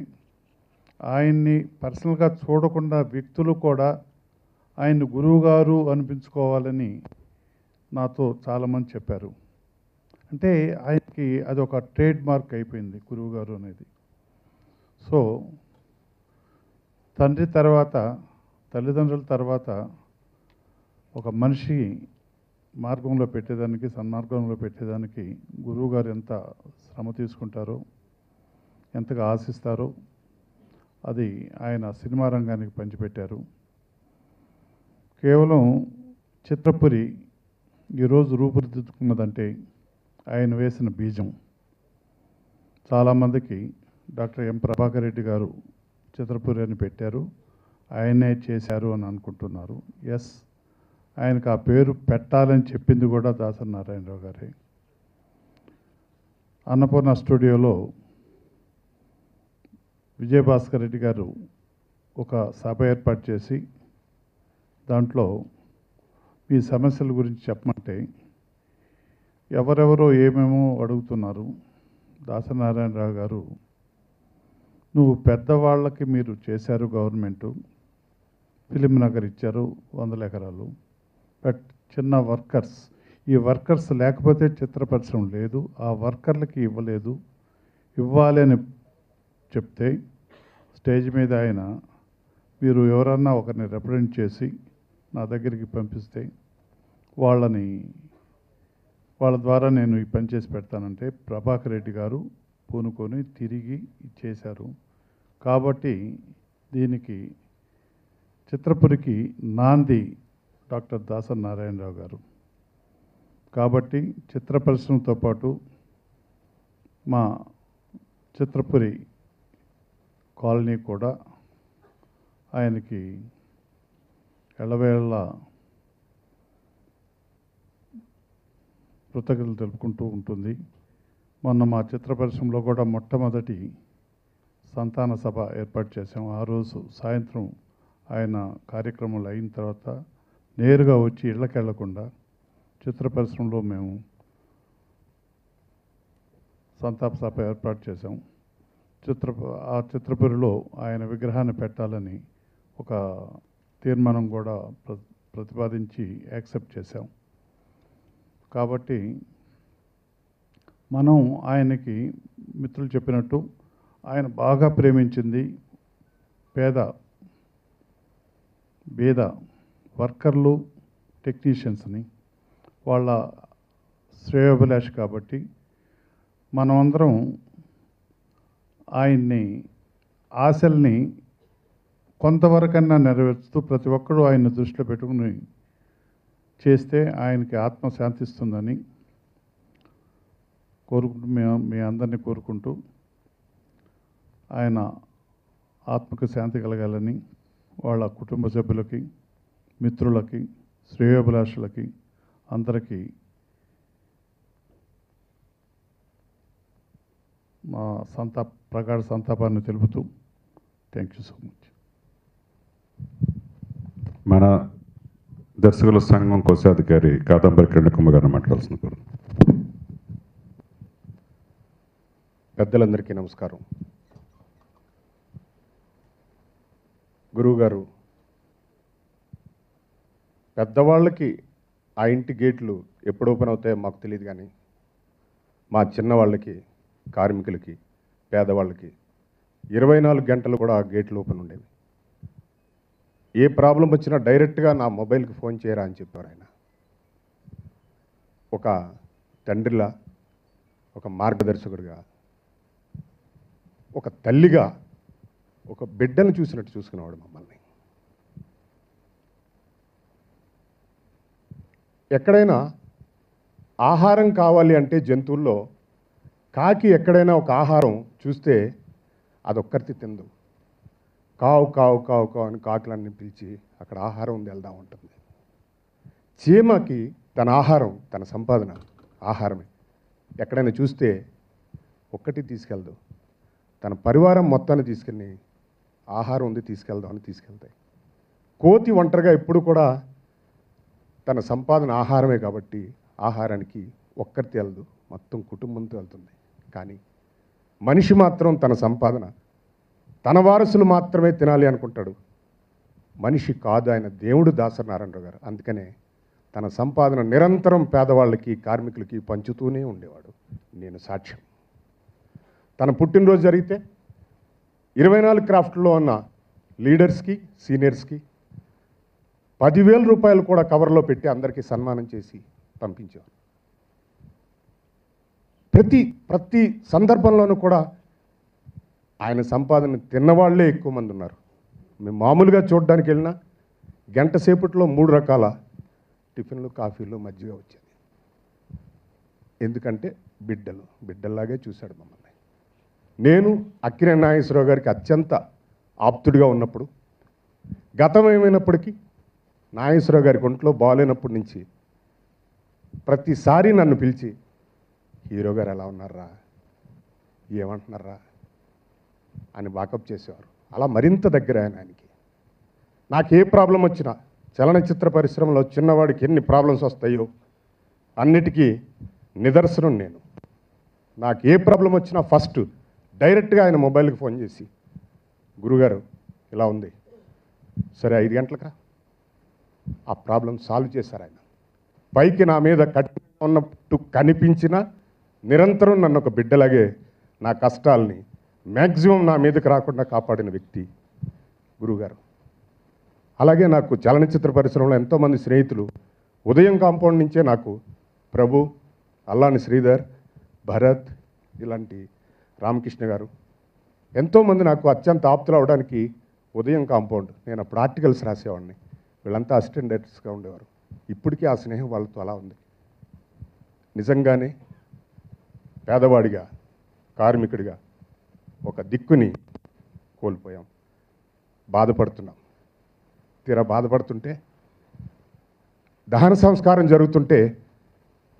ఆయన్ని పర్సనల్గా చూడకుండా వ్యక్తులు కూడా ఆయన్ని గురువుగారు అనిపించుకోవాలని నాతో చాలామంది చెప్పారు. అంటే ఆయనకి అది ఒక ట్రేడ్ మార్క్ అయిపోయింది గురువుగారు అనేది. సో తండ్రి తర్వాత, తల్లిదండ్రుల తర్వాత ఒక మనిషి మార్గంలో పెట్టేదానికి, సన్మార్గంలో పెట్టేదానికి గురువుగారు ఎంత శ్రమ తీసుకుంటారో, ఎంతగా ఆశిస్తారో అది ఆయన సినిమా రంగానికి పంచిపెట్టారు. కేవలం చిత్రపురి ఈరోజు రూపుదిద్దుకున్నదంటే ఆయన వేసిన బీజం. చాలామందికి డాక్టర్ ఎం ప్రభాకర్ రెడ్డి గారు చిత్రపురి అని పెట్టారు, ఆయనే చేశారు అని అనుకుంటున్నారు. ఎస్, ఆయనకు ఆ పేరు పెట్టాలని చెప్పింది కూడా దాసరి నారాయణరావు గారే. అన్నపూర్ణ స్టూడియోలో విజయభాస్కర్ రెడ్డి గారు ఒక సభ ఏర్పాటు చేసి దాంట్లో మీ సమస్యల గురించి చెప్పమంటే ఎవరెవరో ఏమేమో అడుగుతున్నారు. దాసరి నారాయణరావు గారు, నువ్వు పెద్దవాళ్ళకి మీరు చేశారు, గవర్నమెంటు ఫిలిం నగర్ ఇచ్చారు 100 ఎకరాలు, బట్ చిన్న వర్కర్స్, ఈ వర్కర్స్ లేకపోతే చిత్ర పరిశ్రమ లేదు, ఆ వర్కర్లకి ఇవ్వలేదు, ఇవ్వాలి అని చెప్తే స్టేజ్ మీద ఆయన, మీరు ఎవరన్నా ఒకరిని రిప్రజెంట్ చేసి నా దగ్గరికి పంపిస్తే వాళ్ళ ద్వారా నేను ఈ పని చేసి పెడతానంటే ప్రభాకర్ రెడ్డి గారు పూనుకొని తిరిగి ఇచ్చేశారు. కాబట్టి దీనికి చిత్రపురికి నాంది డాక్టర్ దాసరి నారాయణరావు గారు. కాబట్టి చిత్ర పరిశ్రమతో పాటు మా చిత్రపురి కాలనీ కూడా ఆయనకి ఎల్లవేళ కృతజ్ఞతలు తెలుపుకుంటూ ఉంటుంది. మొన్న మా చిత్ర పరిశ్రమలో కూడా మొట్టమొదటి సంతాన సభ ఏర్పాటు చేసాం. ఆ రోజు సాయంత్రం ఆయన కార్యక్రమాలు అయిన తర్వాత నేరుగా వచ్చి ఇళ్ళకి వెళ్లకుండా చిత్ర పరిశ్రమలో మేము సంతాప సభ ఏర్పాటు చేసాం. ఆ చిత్రపురిలో ఆయన విగ్రహాన్ని పెట్టాలని ఒక తీర్మానం కూడా ప్రతిపాదించి యాక్సెప్ట్ చేశాం. కాబట్టి మనం ఆయనకి మిత్రులు చెప్పినట్టు ఆయన బాగా ప్రేమించింది బీద వర్కర్లు, టెక్నీషియన్స్ని, వాళ్ళ శ్రేయోభిలాష్. కాబట్టి మనమందరం ఆయన్ని ఆశల్ని కొంతవరకన్నా నెరవేర్చుతూ ప్రతి ఒక్కరూ ఆయన్ని దృష్టిలో పెట్టుకుని చేస్తే ఆయనకి ఆత్మ శాంతిస్తుందని కోరుకుంటూ మీ అందరినీ కోరుకుంటూ ఆయన ఆత్మకు శాంతి కలగాలని వాళ్ళ కుటుంబ సభ్యులకి, మిత్రులకి, శ్రేయోభిలాషులకి అందరికీ మా ప్రగాఢ సంతాపాన్ని తెలుపుతూ థ్యాంక్ యూ సో మచ్. మన దర్శకుల సంఘం కోశాధికారి కాదంబరి కిరణకుమార్ గారిని మాట్లాడాల్సిన కోరు. పెద్దలందరికీ నమస్కారం. గురువుగారు, పెద్దవాళ్ళకి ఆ ఇంటి గేట్లు ఎప్పుడు ఓపెన్ అవుతాయో మాకు తెలియదు, కానీ మా చిన్నవాళ్ళకి, కార్మికులకి, పేదవాళ్ళకి 24 గంటలు కూడా ఆ గేట్లు ఓపెన్ ఉండేవి. ఏ ప్రాబ్లం వచ్చినా డైరెక్ట్గా నా మొబైల్కి ఫోన్ చేయరా అని చెప్పారు ఆయన. ఒక తండ్రిలా, ఒక మార్గదర్శకుడిగా, ఒక తల్లిగా, ఒక బిడ్డను చూసినట్టు చూసుకునేవాడు మమ్మల్ని. ఎక్కడైనా ఆహారం కావాలి అంటే జంతువుల్లో కాకి ఎక్కడైనా ఒక ఆహారం చూస్తే అదొక్కరితి తిందు. కావు కావు కావు కావు అని కాకులన్నీ పిలిచి అక్కడ ఆహారం ఉంది వెళ్దాం ఉంటుంది. చీమకి తన ఆహారం, తన సంపాదన ఆహారమే. ఎక్కడైనా చూస్తే ఒక్కటి తీసుకెళ్దు, తన పరివారం మొత్తాన్ని తీసుకెళ్ళి ఆహారం ఉంది తీసుకెళ్దాం అని తీసుకెళ్తాయి. కోతి ఒంటరిగా ఎప్పుడు కూడా తన సంపాదన ఆహారమే కాబట్టి ఆహారానికి ఒక్కరితో వెళ్దు, మొత్తం కుటుంబంతో వెళ్తుంది. కానీ మనిషి మాత్రం తన సంపాదన తన వారసులు మాత్రమే తినాలి అనుకుంటాడు. మనిషి కాదు ఆయన, దేవుడు దాసరి నారాయణరావు గారు. అందుకనే తన సంపాదన నిరంతరం పేదవాళ్ళకి, కార్మికులకి పంచుతూనే ఉండేవాడు. నేను సాక్ష్యం. తన పుట్టినరోజు జరిగితే 24 క్రాఫ్ట్లో ఉన్న లీడర్స్కి, సీనియర్స్కి 10,000 రూపాయలు కూడా కవర్లో పెట్టి అందరికీ సన్మానం చేసి పంపించేవారు. ప్రతి సందర్భంలోనూ కూడా ఆయన సంపాదన తిన్నవాళ్లే ఎక్కువ మంది ఉన్నారు. మేము మామూలుగా చూడడానికి వెళ్ళినా గంట సేపట్లో 3 రకాల టిఫిన్లు, కాఫీలు, మజ్జిగ వచ్చేది. ఎందుకంటే బిడ్డల్లాగే చూశాడు మమ్మల్ని. నేను అక్కినేని నాగేశ్వరరావు గారికి అత్యంత ఆప్తుడిగా ఉన్నప్పుడు, గతం ఏమైనప్పటికీ నాగేశ్వరరావు గారికి ఒంట్లో బాగాలేనప్పటి నుంచి ప్రతిసారి నన్ను పిలిచి, హీరో గారు ఎలా ఉన్నారా, ఏమంటున్నారా అని వాకప్ చేసేవారు. అలా మరింత దగ్గర ఆయనకి. నాకు ఏ ప్రాబ్లం వచ్చినా, చలనచిత్ర పరిశ్రమలో చిన్నవాడికి ఎన్ని ప్రాబ్లమ్స్ వస్తాయో అన్నిటికీ నిదర్శనం నేను. నాకు ఏ ప్రాబ్లం వచ్చినా ఫస్ట్ డైరెక్ట్గా ఆయన మొబైల్కి ఫోన్ చేసి, గురుగారు ఇలా ఉంది, సరే 5 గంటలకా, ఆ ప్రాబ్లం సాల్వ్ చేశారు ఆయన. పైకి నా మీద కఠిన ఉన్నట్టు కనిపించినా నిరంతరం నన్ను ఒక బిడ్డలాగే నా కష్టాలని మ్యాక్సిమం నా మీదకి రాకుండా కాపాడిన వ్యక్తి గురువుగారు. అలాగే నాకు చలనచిత్ర పరిశ్రమలో ఎంతోమంది స్నేహితులు ఉదయం కాంపౌండ్ నుంచే నాకు ప్రభు, అల్లాని శ్రీధర్, భరత్ ఇలాంటి రామకృష్ణ గారు, ఎంతోమంది నాకు అత్యంత ఆప్తులు అవడానికి ఉదయం కాంపౌండ్, నేను అప్పుడు ఆర్టికల్స్ రాసేవాడిని, వీళ్ళంతా అసిస్టెంట్ డైరెక్టర్స్గా ఉండేవారు. ఇప్పటికీ ఆ స్నేహం వాళ్ళతో అలా ఉంది. నిజంగానే పేదవాడిగా, కార్మికుడిగా ఒక దిక్కుని కోల్పోయాం, బాధపడుతున్నాం. తీరా బాధపడుతుంటే దహన సంస్కారం జరుగుతుంటే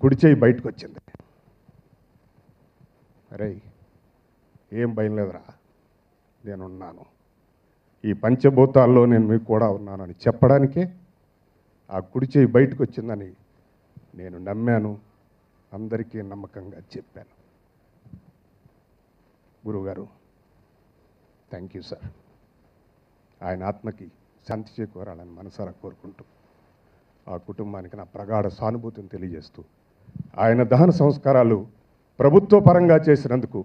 కుడి చేయి బయటకు వచ్చింది. అరే ఏం భయం లేదురా, నేనున్నాను, ఈ పంచభూతాల్లో నేను మీకు కూడా ఉన్నానని చెప్పడానికే ఆ కుడి చేయి బయటకు వచ్చిందని నేను నమ్మాను, అందరికీ నమ్మకంగా చెప్పాను. గురువుగారు థ్యాంక్ యూ సార్. ఆయన ఆత్మకి శాంతి చేకూరాలని మనసారా కోరుకుంటూ ఆ కుటుంబానికి నా ప్రగాఢ సానుభూతిని తెలియజేస్తూ ఆయన దహన సంస్కారాలు ప్రభుత్వ పరంగా చేసినందుకు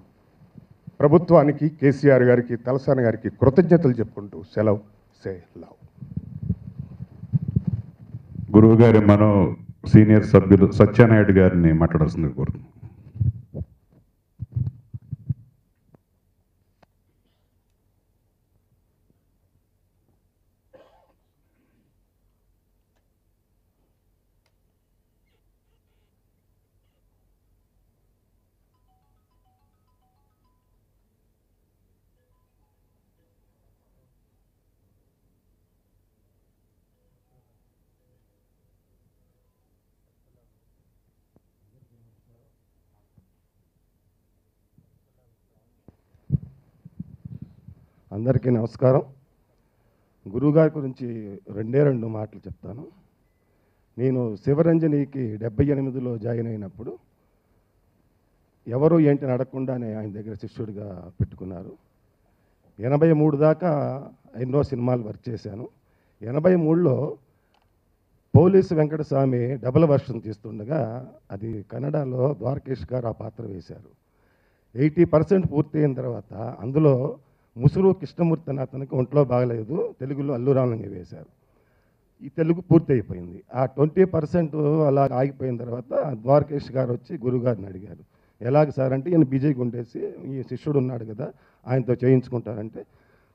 ప్రభుత్వానికి, కేసీఆర్ గారికి, తలసాని గారికి కృతజ్ఞతలు చెప్పుకుంటూ సెలవు. Say love. గురువు గారి మనం సీనియర్ సభ్యులు సత్యనాయుడు గారిని మాట్లాడాల్సింది కోరుతున్నాం. అందరికీ నమస్కారం. గురువుగారి గురించి రెండు మాటలు చెప్తాను. నేను శివరంజనికి 78లో జాయిన్ అయినప్పుడు ఎవరు ఏంటి అడగకుండానే ఆయన దగ్గర శిష్యుడిగా పెట్టుకున్నారు. 83 దాకా ఎన్నో సినిమాలు వర్క్ చేశాను. 83లో పోలీసు వెంకటస్వామి డబుల్ వర్షన్ తీస్తుండగా అది కన్నడలో ద్వారకేష్ గారు ఆ పాత్ర వేశారు. 80% పూర్తి అయిన తర్వాత అందులో ముసురు కృష్ణమూర్తి అని అతనికి ఒంట్లో బాగలేదు, తెలుగులో అల్లు రామలింగ వేశారు. ఈ తెలుగు పూర్తి అయిపోయింది. ఆ 20% అలా ఆగిపోయిన తర్వాత ద్వారకేష్ గారు వచ్చి గురుగారిని అడిగారు, ఎలాగ సార్ అంటే, ఈయన బిజీగా ఉండేసి ఈ శిష్యుడు ఉన్నాడు కదా ఆయనతో చేయించుకుంటారంటే,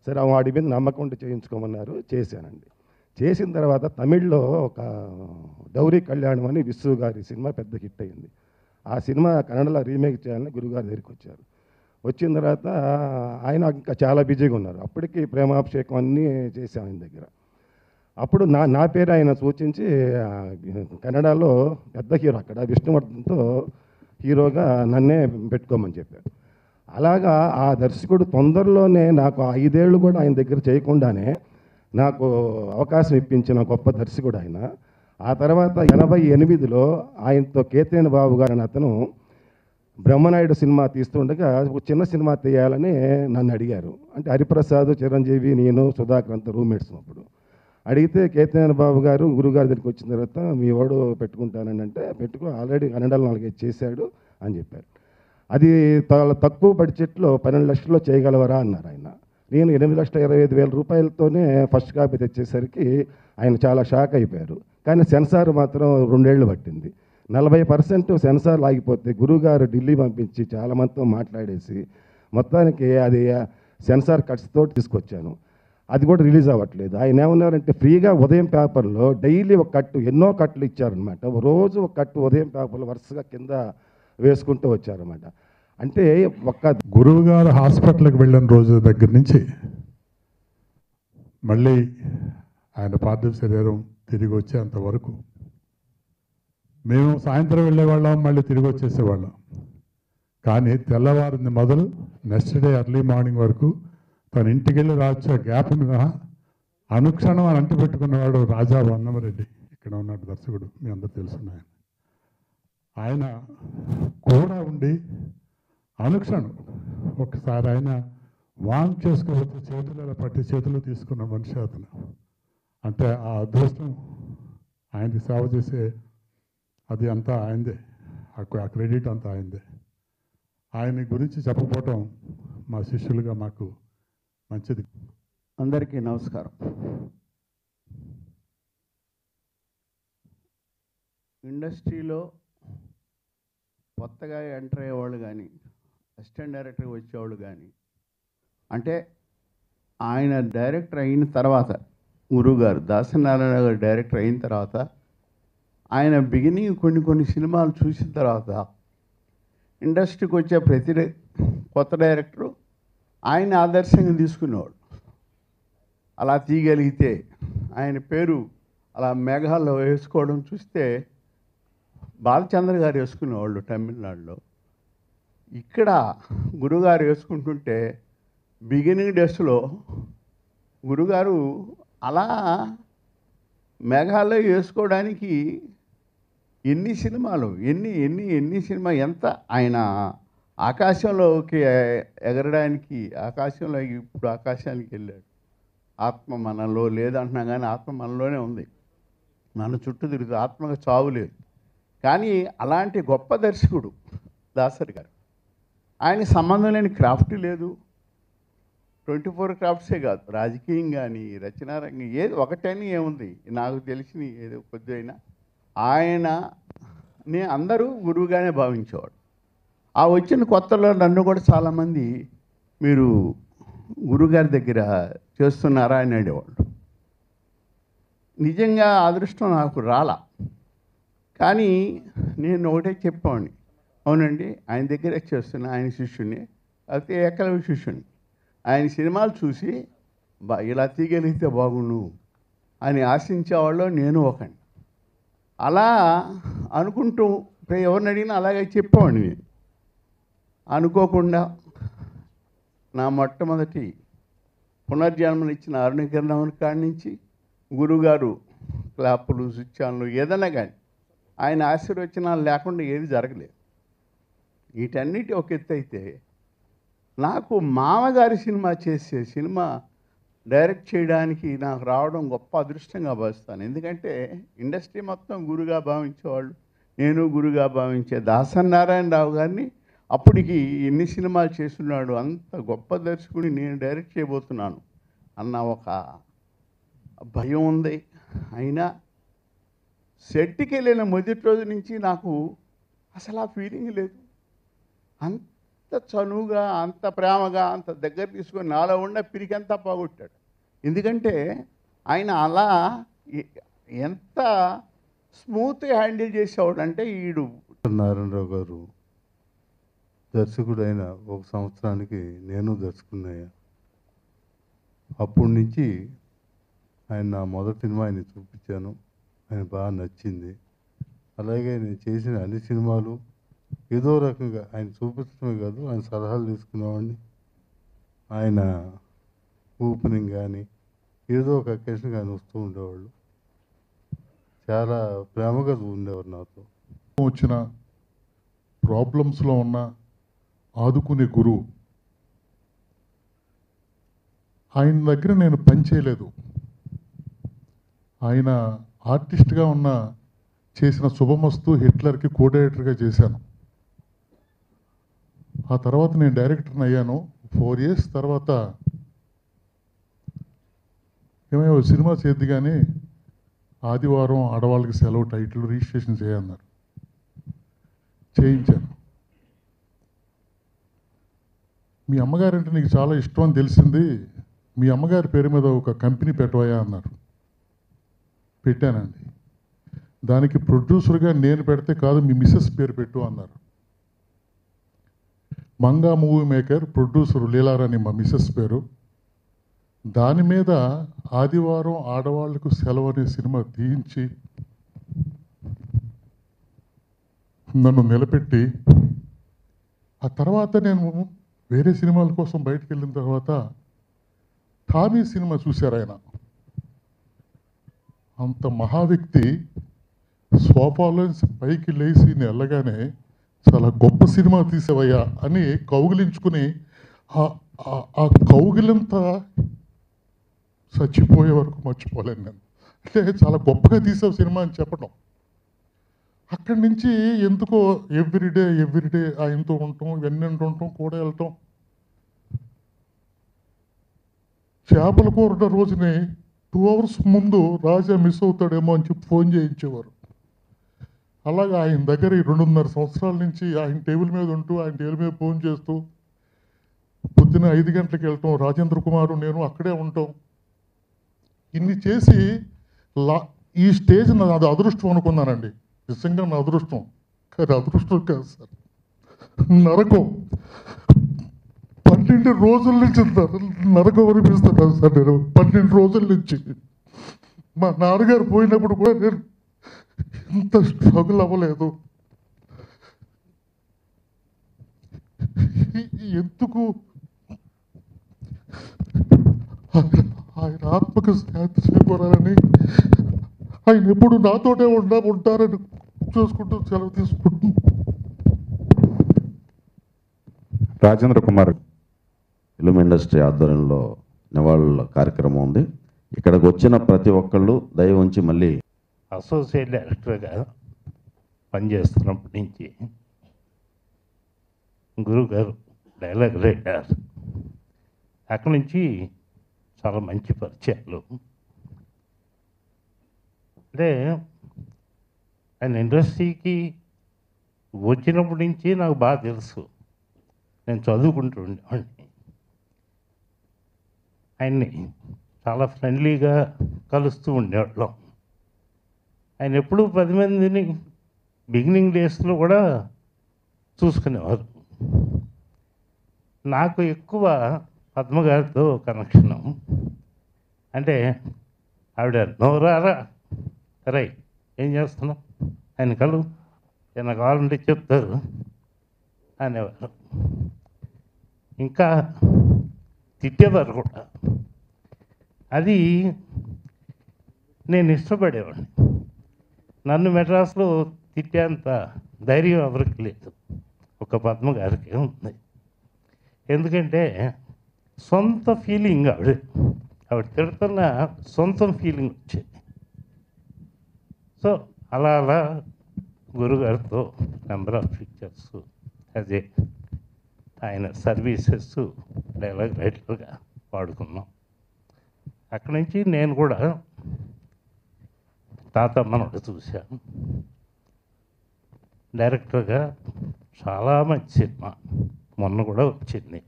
సరే వాడి మీద నమ్మకం ఉంటే చేయించుకోమన్నారు. చేశానండి. చేసిన తర్వాత తమిళ్లో ఒక డౌరీ కళ్యాణం అని విశ్వ గారి సినిమా పెద్ద హిట్ అయింది. ఆ సినిమా కన్నడలో రీమేక్ చేయాలని గురుగారి దగ్గరికి వచ్చారు. వచ్చిన తర్వాత ఆయన ఇంకా చాలా బిజీగా ఉన్నారు. అప్పటికి ప్రేమాభిషేకం అన్నీ చేశాం ఆయన దగ్గర. అప్పుడు నా పేరు ఆయన సూచించి కన్నడలో పెద్ద హీరో అక్కడ విష్ణువర్ధన్తో హీరోగా నన్నే పెట్టుకోమని చెప్పారు. అలాగా ఆ దర్శకుడు తొందరలోనే నాకు 5 ఏళ్ళు కూడా ఆయన దగ్గర చేయకుండానే నాకు అవకాశం ఇప్పించిన గొప్ప దర్శకుడు ఆయన. ఆ తర్వాత 88లో ఆయనతో కేతేని బాబు గారు అని అతను బ్రహ్మనాయుడు సినిమా తీస్తుండగా ఒక చిన్న సినిమా తీయాలని నన్ను అడిగారు. అంటే హరిప్రసాద్, చిరంజీవి, నేను, సుధాకర్ అంతా రూమ్మేట్స్. అప్పుడు అడిగితే కేతేని బాబు గారు గురుగారి దగ్గరికి వచ్చిన తర్వాత మీ వాడు పెట్టుకుంటానని అంటే, పెట్టుకో ఆల్రెడీ కన్నడలో 4 చేశాడు అని చెప్పారు. అది తక్కువ బడ్జెట్లో 12 లక్షల్లో చేయగలవరా అన్నారు ఆయన. నేను 8,25,000 రూపాయలతోనే ఫస్ట్ కాపీ తెచ్చేసరికి ఆయన చాలా షాక్ అయిపోయారు. కానీ సెన్సార్ మాత్రం 2 ఏళ్ళు పట్టింది. 40% సెన్సార్లు ఆగిపోతే గురువుగారు ఢిల్లీ పంపించి చాలా మందితో మాట్లాడేసి మొత్తానికి అది సెన్సార్ కట్స్తో తీసుకొచ్చాను. అది కూడా రిలీజ్ అవ్వట్లేదు. ఆయన ఏమన్నారంటే, ఫ్రీగా ఉదయం పేపర్లో డైలీ ఒక కట్టు, ఎన్నో కట్లు ఇచ్చారనమాట. రోజు ఒక కట్టు ఉదయం పేపర్లో వరుసగా కింద వేసుకుంటూ వచ్చారన్నమాట. అంటే గురువు గారు హాస్పిటల్కి వెళ్ళిన రోజు దగ్గర నుంచి మళ్ళీ ఆయన పార్థివ శరీరం తిరిగి వచ్చేంత వరకు మేము సాయంత్రం వెళ్ళేవాళ్ళం, మళ్ళీ తిరిగి వచ్చేసేవాళ్ళం. కానీ తెల్లవారింది మొదలు నెక్స్ట్ డే ఎర్లీ మార్నింగ్ వరకు తన ఇంటికి వెళ్ళి రాచే గ్యాప్ మీద అనుక్షణం అని అంటి పెట్టుకున్నవాడు రాజా వన్నమరెడ్డి. ఇక్కడ ఉన్నాడు దర్శకుడు, మీ అందరూ తెలుసున్నాయన. ఆయన కూడా ఉండి అనుక్షణం ఒకసారి ఆయన వాంగ్ చేసుకోవచ్చు చేతులలో పట్టి చేతులు తీసుకున్న మనిషి అతను. అంటే ఆ అదృష్టం, ఆయనకి సేవ చేసే అది అంతా ఆయనదే, ఆ క్రెడిట్ అంతా ఆయనదే. ఆయన గురించి చెప్పకపోవటం మా శిష్యులుగా మాకు మంచిది. అందరికీ నమస్కారం. ఇండస్ట్రీలో కొత్తగా ఎంటర్ అయ్యేవాళ్ళు కానీ అసిస్టెంట్ డైరెక్టర్గా వచ్చేవాళ్ళు కానీ, అంటే ఆయన డైరెక్టర్ అయిన తర్వాత, గురువుగారు దాసనారాయణ గారు డైరెక్టర్ అయిన తర్వాత, ఆయన బిగినింగ్ కొన్ని సినిమాలు చూసిన తర్వాత ఇండస్ట్రీకి వచ్చే ప్రతి కొత్త డైరెక్టరు ఆయన ఆదర్శంగా తీసుకునేవాడు. అలా తీయగలిగితే ఆయన పేరు అలా మేఘాల్లో వేసుకోవడం చూస్తే బాలచంద్ర గారు వేసుకునేవాళ్ళు తమిళనాడులో. ఇక్కడ గురుగారు వేసుకుంటుంటే బిగినింగ్ డేస్లో గురుగారు అలా మేఘాల్లో వేసుకోవడానికి ఎన్ని సినిమాలు ఎన్ని సినిమా ఎంత ఆయన ఆకాశంలోకి ఎగరడానికి ఇప్పుడు ఆకాశానికి వెళ్ళాడు. ఆత్మ మనలో లేదంటున్నా కానీ ఆత్మ మనలోనే ఉంది, మన చుట్టూ తిరుగుతుంది, ఆత్మకు చావు లేదు. కానీ అలాంటి గొప్ప దర్శకుడు దాసరి గారు. ఆయనకి సంబంధం లేని క్రాఫ్ట్ లేదు, 24 క్రాఫ్ట్సే కాదు, రాజకీయం కానీ రచనారంగం ఏది ఒకటని ఏముంది నాకు తెలిసిన ఏదో కొద్దిగా ఆయనని అందరూ గురువుగానే భావించేవాడు. ఆ వచ్చిన కొత్తలో నన్ను కూడా చాలామంది మీరు గురుగారి దగ్గర చేస్తున్నారా అని అడిగేవాళ్ళు. నిజంగా అదృష్టం నాకు రాలా, కానీ నేను ఒకటే చెప్పేవాడిని, అవునండి ఆయన దగ్గరే చేస్తున్నా, ఆయన శిష్యుని, అయితే ఏకలవ్య శిష్యుని. ఆయన సినిమాలు చూసి ఇలా తీయగలిగితే బాగుండు అని ఆశించేవాళ్ళు నేను ఒకని. అలా అనుకుంటూ ఎవరిని అడిగినా అలాగే చెప్పేవాడిని. నేను అనుకోకుండా నా మొట్టమొదటి పునర్జన్మనిచ్చిన అరుణకిరణం కాడి నుంచి గురువుగారు క్లాపులు స్విచ్చాన్లు ఏదైనా కానీ ఆయన ఆశీర్వచనాలు లేకుండా ఏది జరగలేదు. వీటన్నిటి ఒక ఎత్తు అయితే, నాకు మామగారి సినిమా డైరెక్ట్ చేయడానికి నాకు రావడం గొప్ప అదృష్టంగా భావిస్తాను. ఎందుకంటే ఇండస్ట్రీ మొత్తం గురుగా భావించేవాళ్ళు, నేను గురుగా భావించే దాసనారాయణరావు గారిని అప్పటికి ఎన్ని సినిమాలు చేస్తున్నాడు, అంత గొప్ప దర్శకుడిని నేను డైరెక్ట్ చేయబోతున్నాను అన్న ఒక భయం ఉంది. అయినా సెట్కి వెళ్ళిన మొదటి రోజు నుంచి నాకు అసలు ఆ ఫీలింగ్ లేదు. అంత చనువుగా, అంత ప్రేమగా, అంత దగ్గర తీసుకొని నాలో ఉన్న పిరికంతా పోగొట్టాడు. ఎందుకంటే ఆయన అలా ఎంత స్మూత్గా హ్యాండిల్ చేసేవాడు అంటే, ఈడు నారాయణరావు గారు దర్శకుడైన 1 సంవత్సరానికి నేను దర్శకుడినయ్యా. అప్పటి నుంచి ఆయన నా మొదటి సినిమా ఆయన చూపించాను, ఆయన బాగా నచ్చింది. అలాగే నేను చేసిన అన్ని సినిమాలు ఏదో రకంగా ఆయన చూపించడమే కాదు, ఆయన సలహాలు తీసుకునేవాడిని. ఆయన ఓపెనింగ్ కానీ ఏదో ఒక అకేషన్ ఆయన వస్తూ ఉండేవాళ్ళు. చాలా ప్రేమగా ఉండేవారు నాతో. వచ్చిన ప్రాబ్లమ్స్లో ఉన్న ఆదుకునే గురువు. ఆయన దగ్గర నేను పని చేయలేదు. ఆయన ఆర్టిస్ట్గా చేసిన శుభమస్తు హిట్లర్కి కో డైరెక్టర్గా చేశాను. ఆ తర్వాత నేను డైరెక్టర్ని అయ్యాను. 4 years తర్వాత ఏమో సినిమా చేద్ది కానీ ఆదివారం ఆడవాళ్ళకి సెలవు టైటిల్ రిజిస్ట్రేషన్ చేయన్నారు. చేయించాను. మీ అమ్మగారంటే నీకు చాలా ఇష్టం అని తెలిసింది, మీ అమ్మగారి పేరు మీద ఒక కంపెనీ పెట్టవయా అన్నారు. పెట్టానండి. దానికి ప్రొడ్యూసర్గా నేను పెడితే కాదు, మీ మిస్సెస్ పేరు పెట్టు అన్నారు. Manga movie maker, producer Leelarani మా మిస్సెస్ పేరు. దాని మీద ఆదివారం ఆడవాళ్లకు సెలవు అనే సినిమా తీయించి నన్ను నిలబెట్టి, ఆ తర్వాత నేను వేరే సినిమాల కోసం బయటకు వెళ్ళిన తర్వాత టామీ సినిమా చూశారు ఆయన. అంత మహా వ్యక్తి సోఫాలోంచి పైకి లేచి వెళ్ళగానే చాలా గొప్ప సినిమా తీసేవయ్యా అని కౌగిలించుకుని, ఆ కౌగిలింత చచ్చిపోయే వరకు మర్చిపోలేను నేను. అంటే చాలా గొప్పగా తీసావు సినిమా అని చెప్పడం. అక్కడి నుంచి ఎందుకో ఎవ్రీడే ఆయనతో ఉంటాం, ఇవన్నీ ఉంటాం, కూడా వెళ్తాం. చేపల కూర రోజుని 2 hours ముందు రాజా మిస్ అవుతాడేమో అని చెప్పి ఫోన్ చేయించేవారు. అలాగే ఆయన దగ్గర ఈ 2.5 సంవత్సరాల నుంచి ఆయన టేబుల్ మీద ఉంటూ ఆయన టేబుల్ మీద ఫోన్ చేస్తూ పొద్దున 5 గంటలకు వెళ్ళటం, రాజేంద్ర కుమారు నేను అక్కడే ఉంటాం. ఇన్ని చేసి ఈ స్టేజ్ నాది అదృష్టం అనుకున్నానండి. నిజంగా నా అదృష్టం, కానీ అదృష్టం కాదు సార్, నరకం. 12 రోజుల నుంచి నరకం అనిపిస్తున్నాను సార్ నేను. 12 రోజుల నుంచి మా నాన్నగారు పోయినప్పుడు కూడా నేను ఇంత స్ట్రగుల్ అవ్వలేదు. ఎందుకు ఆయన ఆత్మకు శాంతి చేకూరాలని ఆయన ఎప్పుడు నాతోటే ఉంటారని చూసుకుంటూ సెలవు తీసుకుంటూ. రాజేంద్ర కుమార్ ఫిల్మ్ ఇండస్ట్రీ ఆధ్వర్యంలో నివాళుల కార్యక్రమం ఉంది. ఇక్కడికి వచ్చిన ప్రతి ఒక్కళ్ళు దయ ఉంచి మళ్ళీ అసోసియేట్ డైరెక్టర్గా పనిచేస్తున్నప్పటి నుంచి గురుగారు డైలాగ్ రైటర్, అక్కడి నుంచి చాలా మంచి పరిచయాలు. అంటే ఆయన ఇండస్ట్రీకి వచ్చినప్పటి నుంచి నాకు బాగా తెలుసు. నేను చదువుకుంటూ ఉండేవాడిని. ఆయన్ని చాలా ఫ్రెండ్లీగా కలుస్తూ ఉండేవాళ్ళం. ఆయన ఎప్పుడూ 10 మందిని బిగినింగ్ డేస్లో కూడా చూసుకునేవారు. నాకు ఎక్కువ పద్మగారితో కనెక్షను. అంటే ఆవిడ నోరారా రై ఏం చేస్తున్నావు, ఆయన కలు ఏమైనా కావాలంటే చెప్తారు అనేవారు. ఇంకా తిట్టేవారు కూడా. అది నేను ఇష్టపడేవాడిని. నన్ను మెడ్రాస్లో తిట్టేంత ధైర్యం ఎవరికి లేదు, ఒక పద్మ గారికి ఉంది. ఎందుకంటే సొంత ఫీలింగ్ ఆవిడ తిడుతున్న సొంత ఫీలింగ్ వచ్చేది. సో అలా అలా గురుగారితో నెంబర్ ఆఫ్ పిక్చర్స్ అదే ఆయన సర్వీసెస్ డైలాగ్ రైటర్గా వాడుకున్నాం. అక్కడి నుంచి నేను కూడా తాతమ్మను చూశాను. డైరెక్టర్గా చాలా మంచి సినిమా మొన్న కూడా వచ్చింది.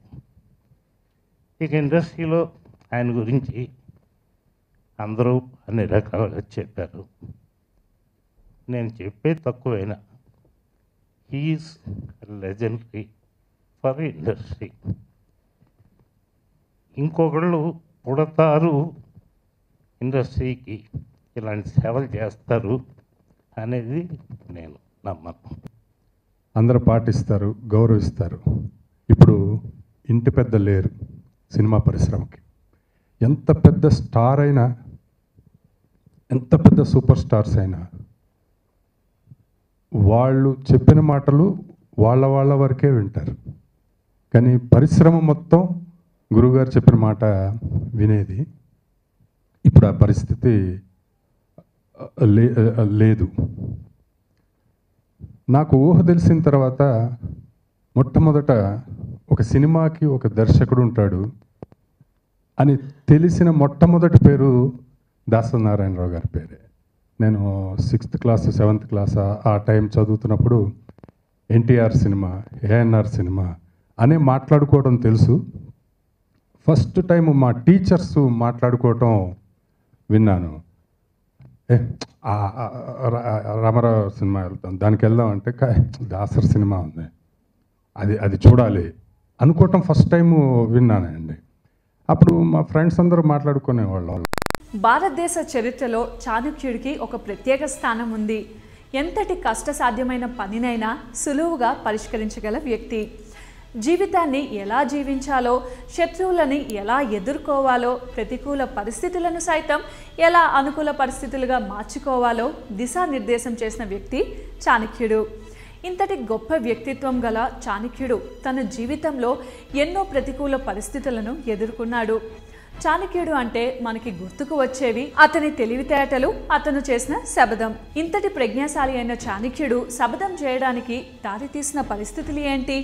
ఇక ఇండస్ట్రీలో ఆయన గురించి అందరూ అన్ని రకాలుగా చెప్పారు. నేను చెప్పేది తక్కువైనా హీఈస్ లెజెండరీ ఫర్ ఇండస్ట్రీ. ఇంకొకళ్ళు పుడతారు ఇండస్ట్రీకి, ఇలాంటి సేవలు చేస్తారు అనేది నేను నమ్మను. అందరూ పాటిస్తారు, గౌరవిస్తారు. ఇప్పుడు ఇంటి పెద్ద లేరు సినిమా పరిశ్రమకి. ఎంత పెద్ద స్టార్ అయినా, ఎంత పెద్ద సూపర్ స్టార్స్ అయినా వాళ్ళు చెప్పిన మాటలు వాళ్ళ వరకే వింటారు. కానీ పరిశ్రమ మొత్తం గురువుగారు చెప్పిన మాట వినేది. ఇప్పుడు ఆ పరిస్థితి లేదు. నాకు ఊహ తెలిసిన తర్వాత మొట్టమొదట ఒక సినిమాకి ఒక దర్శకుడు ఉంటాడు అని తెలిసిన మొట్టమొదటి పేరు దాసరి నారాయణరావు గారి పేరే. నేను 6th క్లాస్ 7th క్లాస్ ఆ టైం చదువుతున్నప్పుడు ఎన్టీఆర్ సినిమా, ఏఎన్ఆర్ సినిమా అనే మాట్లాడుకోవడం తెలుసు. ఫస్ట్ టైం మా టీచర్స్ మాట్లాడుకోవటం విన్నాను. రామారావు సినిమా వెళ్తాం, దానికి వెళ్దాం అంటే దాసరి సినిమా ఉంది, అది చూడాలి అనుకోవటం ఫస్ట్ టైం విన్నానండి. అప్పుడు మా ఫ్రెండ్స్ అందరూ మాట్లాడుకునేవాళ్ళం. భారతదేశ చరిత్రలో చాణక్యుడికి ఒక ప్రత్యేక స్థానం ఉంది. ఎంతటి కష్టసాధ్యమైన పనినైనా సులువుగా పరిష్కరించగల వ్యక్తి. జీవితాన్ని ఎలా జీవించాలో, శత్రువులని ఎలా ఎదుర్కోవాలో, ప్రతికూల పరిస్థితులను సైతం ఎలా అనుకూల పరిస్థితులుగా మార్చుకోవాలో దిశానిర్దేశం చేసిన వ్యక్తి చాణక్యుడు. ఇంతటి గొప్ప వ్యక్తిత్వం గల చాణక్యుడు తన జీవితంలో ఎన్నో ప్రతికూల పరిస్థితులను ఎదుర్కొన్నాడు. చాణక్యుడు అంటే మనకి గుర్తుకు వచ్చేవి అతని తెలివితేటలు, అతను చేసిన శబదం. ఇంతటి ప్రజ్ఞాశాలి అయిన చాణక్యుడు శబదం చేయడానికి దారితీసిన పరిస్థితులు ఏంటి?